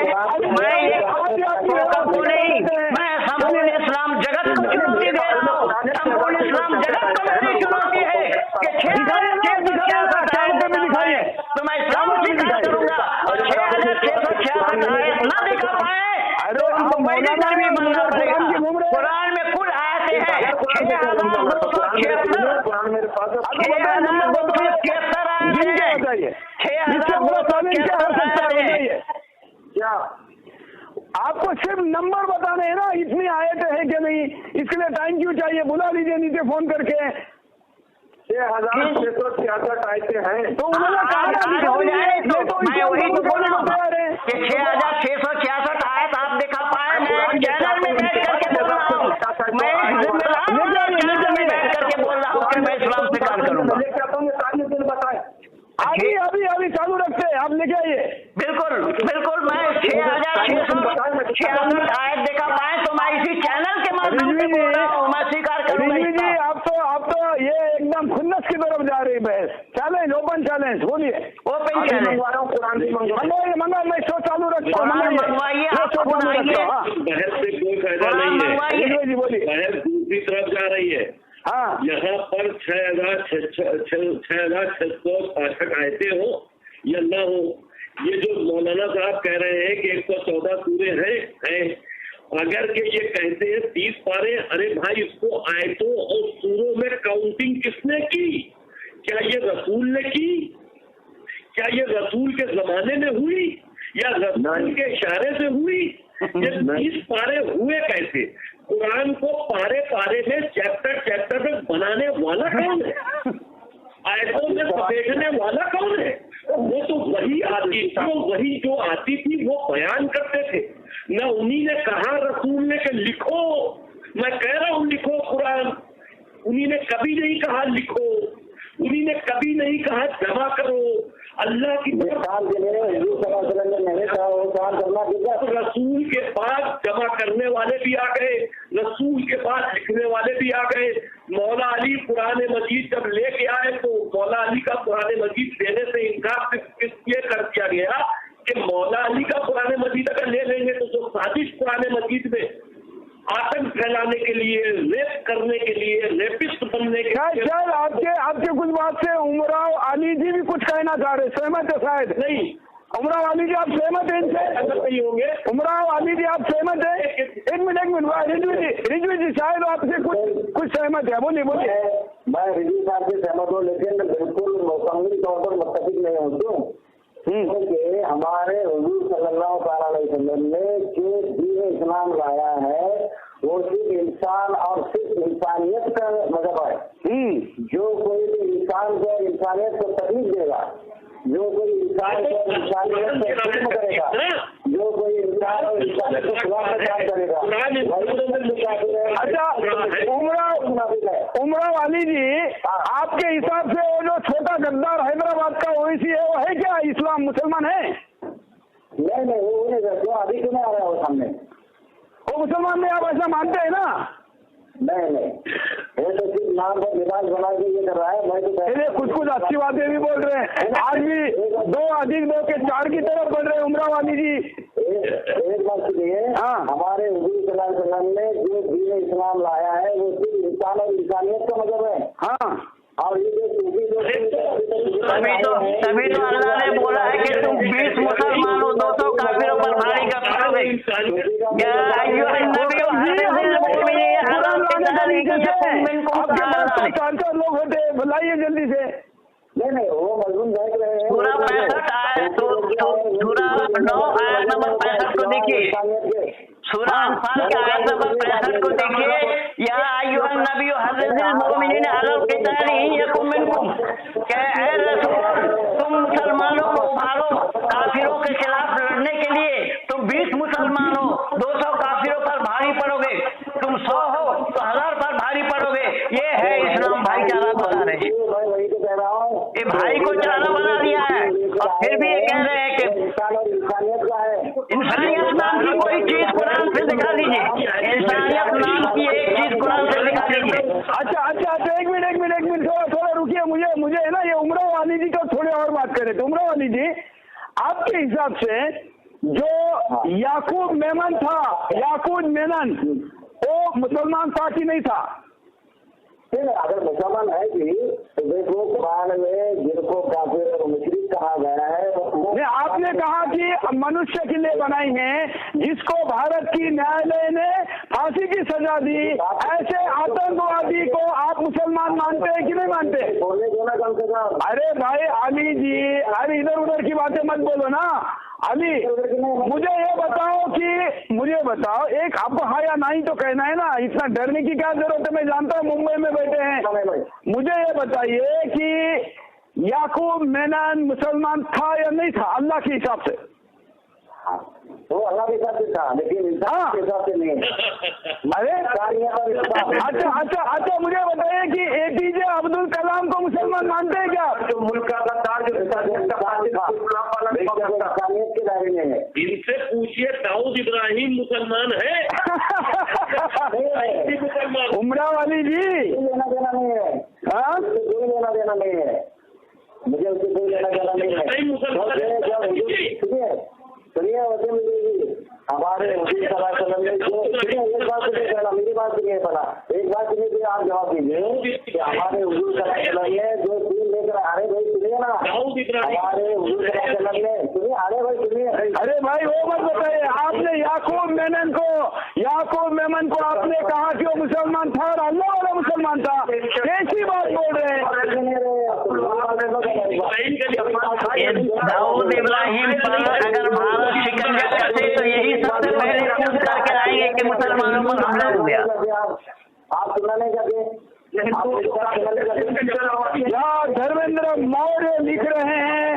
मैं ये को नहीं, मैं संपूर्ण इस्लाम जगत को चुनौती दे रहा हूँ। संपूर्ण इस्लाम जगत को मेरी चुनौती है कि 6,666 आयत दिखाइए तो मैं इस्लाम स्वीकार करूंगा। और 6,666 आयत ना दिखा पाए तो हमको पहले भी मानना पड़ेगा। कुरान में कुल आयतें हैं 6,276 क्या आपको सिर्फ नंबर बताने हैं ना, इतनी आयतें हैं कि नहीं? इसके लिए टाइम क्यों चाहिए? बुला लीजिए नीचे फोन करके। 6,666 आयतें हैं तो उन्होंने कहा हो जाए तो मैं वही तो बोल रहा हूँ कि 6,666 आयत आप दिखा पाए। मैं चैनल में बैठ करके बोल रहा हूँ, मैं चैनल में बैठ करके बोल रहा हूँ कि मैं इस्लाम स्वीकार करूंगा। अभी चालू रखते हैं, आप लेके आइए। बिल्कुल मैं 6,666 आयत देखा पाए तो मैं इसी चैनल के माध्यम से बोल रहा हूँ, मैं स्वीकार करूंगा। जी आप तो ये एकदम खुन्नस की तरफ जा रही बहस। चैलेंज, ओपन चैलेंज, बोलिए। ओपन चैलेंज मंगा, मैं शो चालू रखता हूँ। मंगवाइए, बहस से कोई फायदा नहीं है, बहस दूसरी तरफ जा रही है। हाँ, यहाँ पर 6,666 आयतें हो या ना हो, ये जो मौलाना साहब कह रहे हैं कि 114 सूरे हैं, अगर के ये कहते हैं 30 पारे, अरे भाई इसको आयतों और सूरों में काउंटिंग किसने की? क्या ये रसूल ने की? क्या ये रसूल के जमाने में हुई या रसूल के इशारे से हुई? ये 30 पारे हुए कैसे? कुरान को पारे पारे में चैप्टर में बनाने वाला कौन है? आयतों में समेटने वाला कौन है? वो तो वही आती थी, वही जो आती थी वो बयान करते थे। न उन्हीं ने कहा रसूल ने कि लिखो, मैं कह रहा हूँ लिखो कुरान, उन्हीं ने कभी नहीं कहा लिखो, उन्हीं ने कभी नहीं कहा जमा करो। अल्लाह की रसूल के पास जमा करने वाले भी आ गए, रसूल के पास लिखने वाले भी आ गए। मौला अली कुरान मजीद जब लेके आए तो मौला अली का कुरान मजीद देने से इनकार इसलिए कर दिया गया कि मौला अली का कुरान मजीद अगर ले लेंगे तो जो साजिश कुरान मजीद में आतंक फैलाने के लिए, रेप करने के लिए, रेपिस्ट बनने के लिए, आपके कुछ बात से उमराव अली जी भी कुछ कहना चाह रहे, सहमत है? शायद नहीं। उमराव अली जी आप सहमत हैं इनसे? नहीं होंगे। उमराव अली जी आप सहमत हैं? एक मिनट रिजवी जी शायद आपसे कुछ सहमत है, बोलिए। मैं रिजवी साहब से सहमत हूँ, लेकिन बिल्कुल मुकम्मल तौर पर मुत्तफिक नहीं हूँ क्योंकि हमारे हुजूर सल्लल्लाहु अलैहि वसल्लम ने जो दीन इस्लाम लाया है वो सिर्फ इंसान और सिर्फ इंसानियत का मजहब है। जो कोई भी इंसान को इंसानियत को तकलीफ देगा, जो कोई इंसान को इंसानियत को खत्म करेगा, जो कोई इंसान और इंसानियत को खिलाफ काम करेगा। अच्छा उमराव अली जी, आपके हिसाब से वो जो छोटा गद्दार हैदराबाद का ओवैसी है वो है क्या इस्लाम मुसलमान है? नहीं वो नहीं करते, अभी क्यों नहीं आ रहा है वो सामने? वो मुसलमान में आप ऐसा मानते हैं ना? नहीं वो तो सिर्फ नाम पर लिबास बना के ये कर रहा है। मैं तो अच्छी बातें भी बोल रहे हैं, आज भी 2 अधिक 2 के 4 की तरफ बढ़ रहे हैं उमरा वाली जी। एक बात सुनिए, हाँ, हमारे हुजूर सल्लल्लाहु अलैहि वसल्लम ने जो दीन इस्लाम लाया है वो सिर्फ इंसान और इंसानियत का मतलब है। हाँ, और ये जो तभी तो अल्लाह ने बोला है कि तुम 20 मुसलमानों 200 काफिरों पर भारी का पड़ोगे। लोग होते बुलाइए जल्दी से। नहीं वो मजलूम देख रहे हैं। सूरा 65 आयत सूरा 9 आयत नंबर 65 को देखिए, सूरा अनफाल के आयत नंबर 65 को देखिए। या अय्युहन नबी हर्रिज़िल मुमिनीन अलल क़िताल इन यकुम मिनकुम, क्या है रसूल तुम मुसलमानों को उभारो काफिरों के खिलाफ लड़ने के लिए। तुम 20 मुसलमान हो 200 काफिरों पर भारी पड़ोगे, तुम 100 हो तो 1000 पर भारी पड़ोगे। ये है इस्लाम भाईचारा बना रहे। वही तो कह रहा हूँ, ये भाई को चारा बना दिया है और फिर भी ये कह रहे हैं कि इंसान और इंसानियत का है। इंसानियत नाम की कोई चीज कुरान से दिखा दीजिए, इंसानियत नाम की एक चीज कुरान से दिखा दीजिए। अच्छा एक मिनट थोड़ा रुकिए। मुझे है ना ये उमरा वाली जी का थोड़ी और बात करें। तो उमरा वाली जी, आपके हिसाब से जो याकूब मेमन था, याकूब मेमन वो मुसलमान था कि नहीं था? अगर मुसलमान है कि तो देखो कुरान में जिनको काफिर और मुशरिक कहा गया है आपने कहा कि मनुष्य के लिए बनाई है, जिसको भारत की न्यायालय ने फांसी की सजा दी, ऐसे आतंकवादी को आप मुसलमान मानते हैं कि नहीं मानते? बोलने दो ना कम से कम। अरे भाई अली जी, अरे इधर उधर की बातें मत बोलो ना। अली मुझे बताओ एक आपको हाँ या नहीं तो कहना है ना, इतना डरने की क्या जरूरत है? मैं जानता हूँ मुंबई में बैठे हैं। मुझे ये बताइए कि याकूब मेनन मुसलमान था या नहीं था अल्लाह के हिसाब से? वो अल्लाह के हिसाब से था, लेकिन इंसान के हिसाब से नहीं। अरे अच्छा मुझे बताइए कि APJ अब्दुल कलाम को मुसलमान मानते हैं क्या? जो मुल्क का ताज के दायरे में है। इनसे पूछिए दाऊद इब्राहिम मुसलमान है? उमरा वाली जी लेना देना नहीं है, हाँ कोई लेना देना नहीं है, मुझे उससे कोई लेना देना नहीं है। सुनिए वजह मिलेगी हमारे हुजूर सल्लल्लाहु अलैहि वसल्लम ने जो एक बात सुनिए, पहला मेरी बात सुनिए, पहला एक बात सुनिए फिर आप जवाब दीजिए कि हमारे हुजूर सल्लल्लाहु अलैहि वसल्लम ने जो दीन लेकर अरे भाई सुनिए ना, हमारे हुजूर सल्लल्लाहु अलैहि वसल्लम ने सुनिए, अरे भाई सुनिए, अरे भाई वो मत बताइए। आपने याकूब मेमन को आपने कहा कि वो मुसलमान था और अल्लाह वाला मुसलमान था, कैसी बात बोल रहे हैं? दाऊद इब्राहिम पर अगर भारत शिकंजा कसे तो यही सबसे पहले कूद करके आएंगे कि मुसलमानों पर हमला हो गया। आप सुनाने जाते धर्मेंद्र मौर्य लिख रहे हैं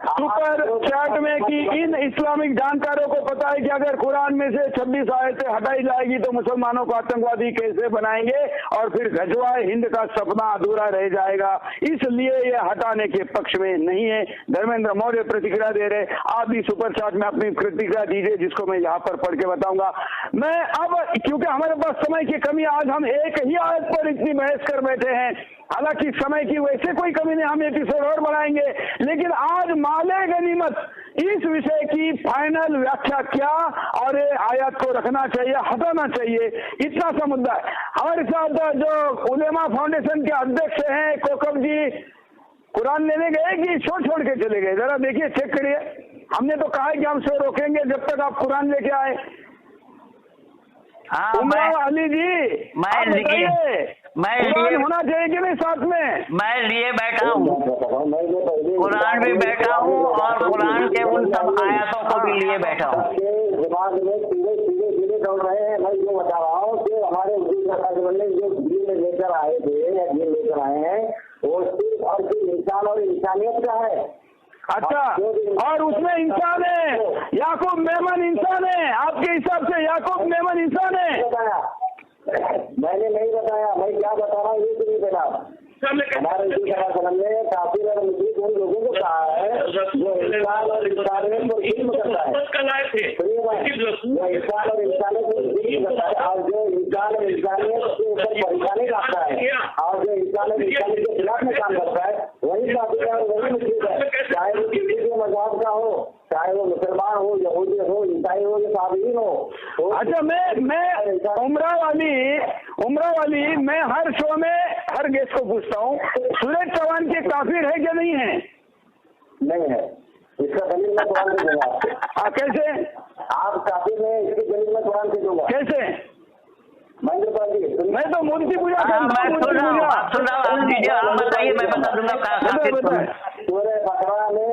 सुपर चैट में कि इन इस्लामिक जानकारों को पता है कि अगर कुरान में से 26 आयतें हटाई जाएगी तो मुसलमानों को आतंकवादी कैसे बनाएंगे और फिर गजवाए हिंद का सपना अधूरा रह जाएगा, इसलिए ये हटाने के पक्ष में नहीं है। धर्मेंद्र मौर्य प्रतिक्रिया दे रहे। आप भी सुपर चैट में अपनी प्रतिक्रिया दीजिए, जिसको मैं यहाँ पर पढ़ के बताऊंगा। मैं अब क्योंकि हमारे पास समय की कमी, आज हम एक ही आयत पर इतनी बहस कर बैठे हैं। हालांकि समय की वैसे कोई कमी नहीं, हम एपिसोड और बढ़ाएंगे, लेकिन आज माले गनीमत इस विषय की फाइनल व्याख्या क्या और ये आयत को रखना चाहिए हटाना चाहिए, इतना सा मुद्दा है। हमारे साथ जो उलेमा फाउंडेशन के अध्यक्ष हैं कोकब जी, कुरान लेने गए कि छोड़ के चले गए? जरा देखिए, चेक करिए। हमने तो कहा है कि हम शो रोकेंगे जब तक आप कुरान लेके आए। उमरा अली जी मैं होना चाहिए कि नहीं साथ में? मैं लिए बैठा हूँ, कुरान भी बैठा हूँ और कुरान के उन सब आयतों को भी लिए बैठा हूँ। दिमाग में सीधे दौड़ रहे हैं। मैं जो बता रहा हूँ कि हमारे जो दीन लेकर आए थे या दीन लेकर आए हैं वो सिर्फ और सिर्फ इंसान और इंसानियत का है। अच्छा, और उसमें इंसान है, याकूब मेमन इंसान है? आपके हिसाब से याकूब मेमन इंसान है? मैंने नहीं बताया, मैं क्या बता रहा हूँ ये सुनिए बेटा। हमारे ने काफिर और मुस्लिम उन लोगों को कहा है जो इंसान और इंसानियत को इल्म करता है, जो इंसान और इंसानियत को इल्म करता है, और जो इंसान और इंसानियत के ऊपर परेशानी लाता है और जो इंसान और इंसानियत के खिलाफ में काम करता है, वही काफिर अच्छा, मैं उमरा वाली मैं हर शो में हर गेस्ट को पूछता हूँ, सूरज चौहान के काफिर है क्या नहीं है? नहीं है, इसका दलील मैं कुरान से दूंगा आपको। हाँ, कैसे? आप काफिर में, इसकी दलील मैं कुरान से दूंगा। कैसे? महेंद्र पाल जी, मैं तो मूर्ति पूजा करता हूँ। मैं सुन रहा हूँ, आप दीजिए, आप बताइए, मैं बता दूंगा। सूरह बकरा में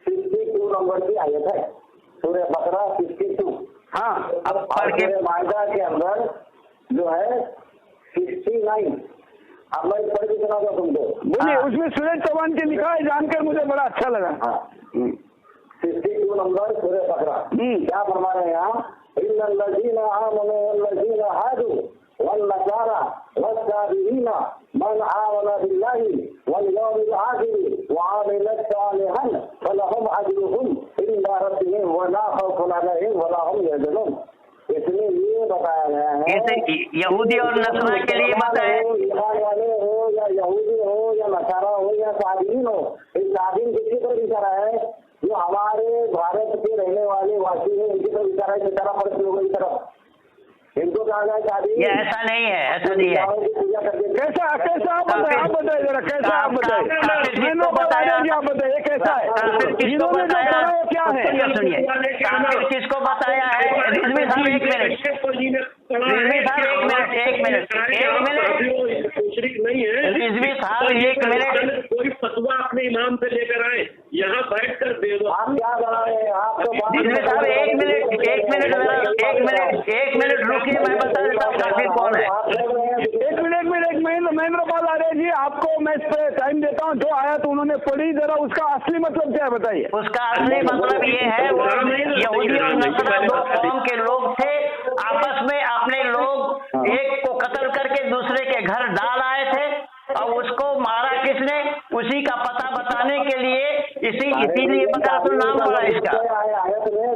62 नंबर की आयत है, सूरह बकरा 62। हाँ, अब सूरह माइदा के अंदर जो है 69। अब मैं पढ़ के सुना दूं तुमको। बोलिए, उसमें सूरज चौहान के लिखा है, जानकर मुझे बड़ा अच्छा लगा। हाँ, 62 नंबर सूरह बकरा। क्या फरमा रहे हैं यहाँ? इन्नल्लज़ीना आमनू वल्लज़ीना हादू वन्नसारा वस्साबिरीना मन आमना बिल्लाहि वल यौमिल आखिर व आमिला सालिहान फलहुम अजरुहुम इंदा रब्बिहिम व ला खौफुन अलैहिम व ला हुम यहज़नून। इसमें ये बताया गया है, यहूदी और नसरा के लिए बताया, ईमान वाले हो या यहूदी हो या नसारा हो या साबिरीन हो, इस साबिरीन किसकी तरफ इशारा है? जो हमारे भारत के रहने वाले वासी हैं, इनकी तरफ इशारा है, बेचारा फर्क लोगों की तरफ। इनको कहा जाए शादी, ये ऐसा नहीं है, ऐसा नहीं है। पूजा करके कैसा आप बताइए जरा, कैसा आप बताइए, आप बताइए कैसा है? इन्होंने जो कहा वो क्या है? सुनिए, काफिर किसको बताया है? रिजवी साहब एक मिनट, मुशरिक नहीं है, रिजवी साहब एक मिनट, कोई फतवा अपने इमाम से लेकर आए, यहाँ बैठ कर दे दो। आप क्या बना रहे हैं? आप तो रिजवी साहब एक मिनट रुकिए, मैं बता देता हूँ काफिर कौन है। एक मिनट महेंद्र पाल आर्य जी, आपको मैं इस पे टाइम देता हूँ। जो आया तो उन्होंने पढ़ी, जरा उसका असली मतलब क्या है बताइए। उसका असली मतलब ये है, वो यहूदी और नसरा दो कौम के लोग थे, आपस में अपने लोग एक को कत्ल करके दूसरे के घर डाल आए थे, और उसको मारा किसने, उसी का पता बताने के लिए इसीलिए पता तो नाम पड़ा इसका। ये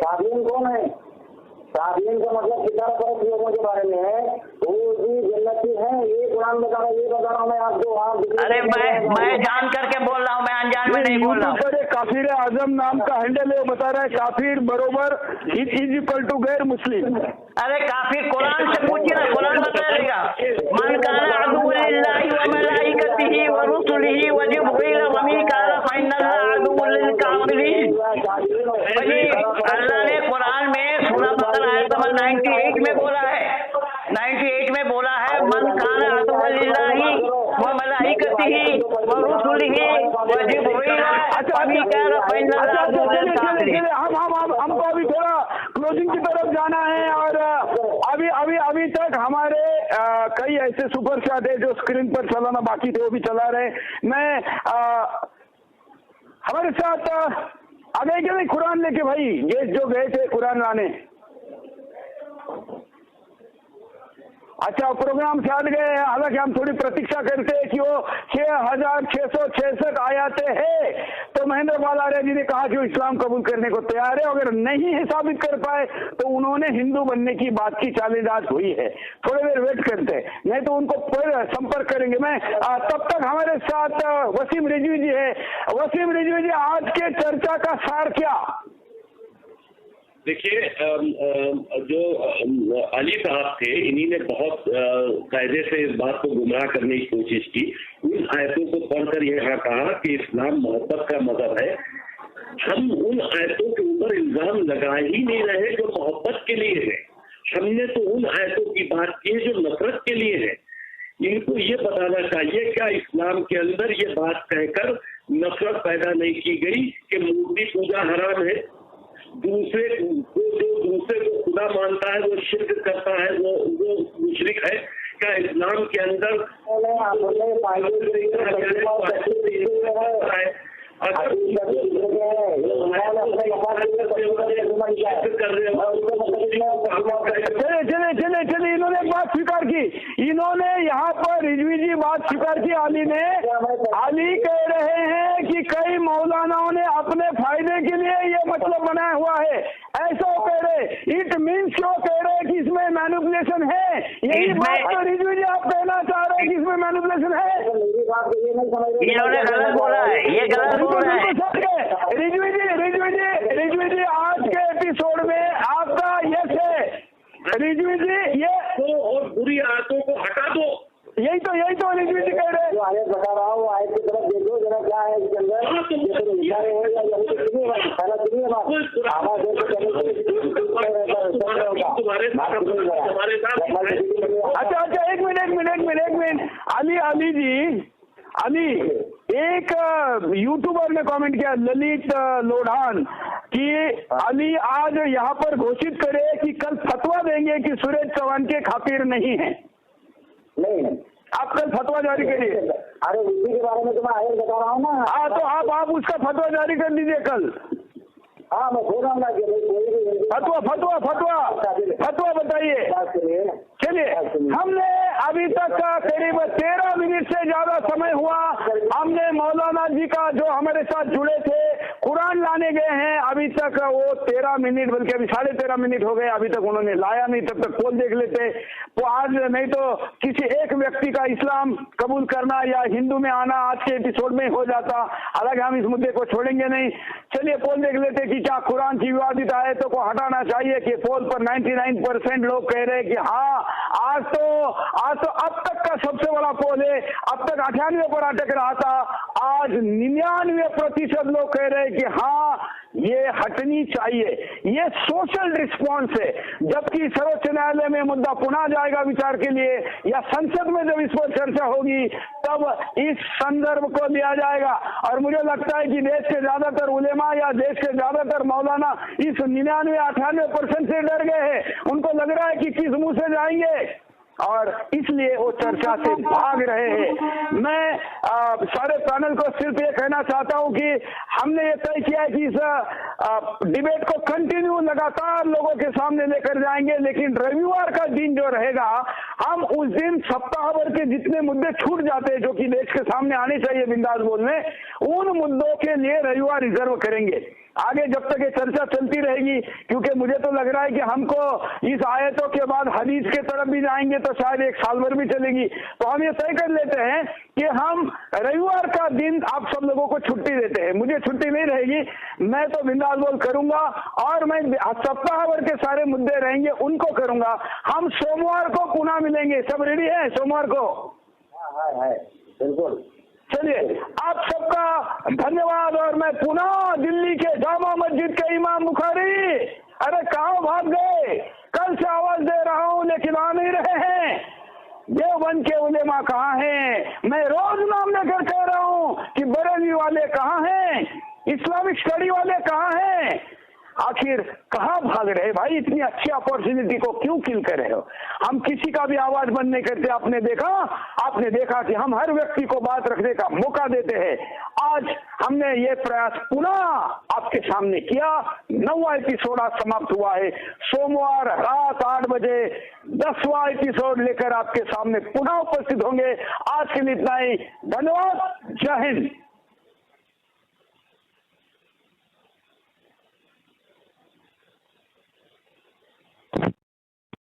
साबिन कौन है? साबिन का मतलब कितना फर्क लोगों के बारे में है, वो भी जन्नती है, ये कुरान बता रहा है, ये बता रहा हूँ मैं आपको। अरे मैं जान करके बोल रहा हूँ, मैं अनजान में नहीं बोल रहा हूँ। काफिर आजम नाम का हैंडल है, वो बता रहा है काफिर बरोबर इज इक्वल टू गैर मुस्लिम। अरे काफिर कुरान से पूछिए ना, कुरान बताएगा, मन काना अदुव्वुलिल्लाहि व मलाइकतिही व रुसुलिही व जिब्रील व मीकाईल फइन्नल्लाहा अदुव्वुल लिल काफिरीन। अल्लाह ने कुरान में सूरह बकरा आयत नंबर 98 में बोला है, 98 में बोला है, मन काना अदुव्वुलिल्लाहि व मलाइकतिही व रुसुलिही व जिब्रील व मीकाईल फइन्नल्लाहा अदुव्वुल लिल काफिरीन। हमको अभी थोड़ा क्लोजिंग की तरफ जाना है, और अभी तक हमारे कई ऐसे सुपर स्टार है जो स्क्रीन पर चलाना बाकी थे, वो भी चला रहे। मैं हमारे साथ आ गए क्या नहीं कुरान लेके भाई, गेस्ट जो गए थे कुरान लाने? अच्छा, प्रोग्राम से हट गए। हालांकि हम थोड़ी प्रतीक्षा करते हैं कि वो 6666 आयातें हैं, तो महेंद्र पाल आर्य जी ने कहा कि वो इस्लाम कबूल करने को तैयार है। अगर नहीं है साबित कर पाए तो उन्होंने हिंदू बनने की बात की चालीदाज हुई है। थोड़ी देर वेट करते हैं, नहीं तो उनको फिर संपर्क करेंगे। मैं तब तक हमारे साथ वसीम रिजवी जी है। वसीम रिजवी जी, आज के चर्चा का सार क्या? देखिए, जो अली साहब थे, इन्हीं ने बहुत कायदे से इस बात को गुमराह करने की कोशिश की। उन आयतों को पढ़कर यहाँ कहा कि इस्लाम मोहब्बत का मजहब है। हम उन आयतों के ऊपर इल्जाम लगा ही नहीं रहे जो मोहब्बत के लिए है। हमने तो उन आयतों की बात की जो नफरत के लिए है। इनको ये बताना चाहिए क्या इस्लाम के अंदर ये बात कहकर नफरत पैदा नहीं की गई कि मूर्ति पूजा हराम है, दूसरे को खुदा मानता है वो शिर्क करता है, वो मुशरिक है। क्या इस्लाम के अंदर चले इन्होंने बात स्वीकार की। इन्होंने यहाँ पर रिजवी जी बात स्वीकार की। अली कह रहे हैं कि कई मौलानाओं ने अपने फायदे के लिए ये मतलब बनाया हुआ है, ऐसा वो कह रहे। इट मीन्स वो कह रहे कि इसमें मैनिपुलेशन है। यही बात तो रिजवी जी आप कहना चाह रहे हैं कि इसमें मैनिपुलेशन है। इन्होंने गलत बोला है, ये गलत बोल रहा है। रिजवी जी आज के एपिसोड में आपका रिजवी जी ये और बुरी आदतों को हटा दो। यही तो रिजवी जी कह रहे हैं। जो आयत बता रहा हूँ आयत की तरफ देखो जरा क्या है इसके अंदर। पहला सुनिए बात। अच्छा एक मिनट अली जी एक यूट्यूबर ने कमेंट किया, ललित लोढ़ान, कि अली आज यहाँ पर घोषित करे कि कल फतवा देंगे कि सुरेश चौहान के खातिर नहीं है। नहीं आप कल फतवा जारी करिए। अरे उसी के बारे में तो मैं आयत बता रहा हूँ ना। हाँ तो आप उसका फतवा जारी कर दीजिए कल। हाँ मैं बोल रहा हूँ फतवा बताइए। चलिए हमने अभी तक करीब 13 मिनट से ज्यादा समय हुआ, हमने मौलाना जी का जो हमारे साथ जुड़े थे कुरान लाने गए हैं, अभी तक वो 13 मिनट बल्कि अभी 13.5 मिनट हो गए, अभी तक उन्होंने लाया नहीं। तब तक पोल देख लेते वो आज, नहीं तो किसी एक व्यक्ति का इस्लाम कबूल करना या हिंदू में आना आज के एपिसोड में हो जाता। हालांकि हम इस मुद्दे को छोड़ेंगे नहीं। चलिए पोल देख लेते कि क्या कुरान की विवादित आयतों को हटाना चाहिए, कि पोल पर 99% लोग कह रहे हैं कि हाँ। आज तो अब तक का सबसे बड़ा पोल है, अब तक 98 पर अटक रहा था, आज 99% लोग कह रहे हैं कि हाँ ये हटनी चाहिए। ये सोशल रिस्पॉन्स है। जबकि सर्वोच्च न्यायालय में मुद्दा पुनः जाएगा विचार के लिए, या संसद में जब इस पर चर्चा होगी तब इस संदर्भ को लिया जाएगा। और मुझे लगता है कि देश के ज्यादातर उलेमा या देश के ज्यादातर मौलाना इस 99-98% से डर गए हैं। उनको लग रहा है कि किस मुंह से जाएंगे, और इसलिए वो चर्चा से भाग रहे हैं। मैं सारे पैनल को सिर्फ ये कहना चाहता हूं कि हमने ये तय किया है कि इस डिबेट को कंटिन्यू लगातार लोगों के सामने लेकर जाएंगे, लेकिन रविवार का दिन जो रहेगा, हम उस दिन सप्ताह भर के जितने मुद्दे छूट जाते हैं जो कि देश के सामने आने चाहिए बिंदास बोलने, उन मुद्दों के लिए रविवार रिजर्व करेंगे। आगे जब तक ये चर्चा चलती रहेगी, क्योंकि मुझे तो लग रहा है कि हमको इस आयतों के बाद हदीस के तरफ भी जाएंगे तो शायद 1 साल भर भी चलेगी। तो हम ये तय कर लेते हैं कि हम रविवार का दिन आप सब लोगों को छुट्टी देते हैं। मुझे छुट्टी नहीं रहेगी, मैं तो बिंदास बोल करूंगा, और मैं सप्ताह भर के सारे मुद्दे रहेंगे उनको करूंगा। हम सोमवार को पुनः मिलेंगे। सब रेडी है सोमवार को? है बिल्कुल। चलिए आप सबका धन्यवाद। और मैं पुनः दिल्ली के जामा मस्जिद के इमाम बुखारी, अरे कहाँ भाग गए? कल से आवाज दे रहा हूँ लेकिन आ नहीं रहे हैं। देवबंद के उलेमा कहाँ हैं? मैं रोज नाम लेकर कह रहा हूँ कि बरेली वाले कहाँ हैं, इस्लामिक स्टडी वाले कहाँ हैं? आखिर कहाँ भाग रहे भाई? इतनी अच्छी अपॉर्चुनिटी को क्यों किल कर रहे हो? हम किसी का भी आवाज बंद नहीं करते। आपने देखा कि हम हर व्यक्ति को बात रखने का मौका देते हैं। आज हमने ये प्रयास पुनः आपके सामने किया। 9वां एपिसोड आज समाप्त हुआ है। सोमवार रात 8 बजे 10वां एपिसोड लेकर आपके सामने पुनः उपस्थित होंगे। आज के लिए इतना ही। धन्यवाद। जय हिंद।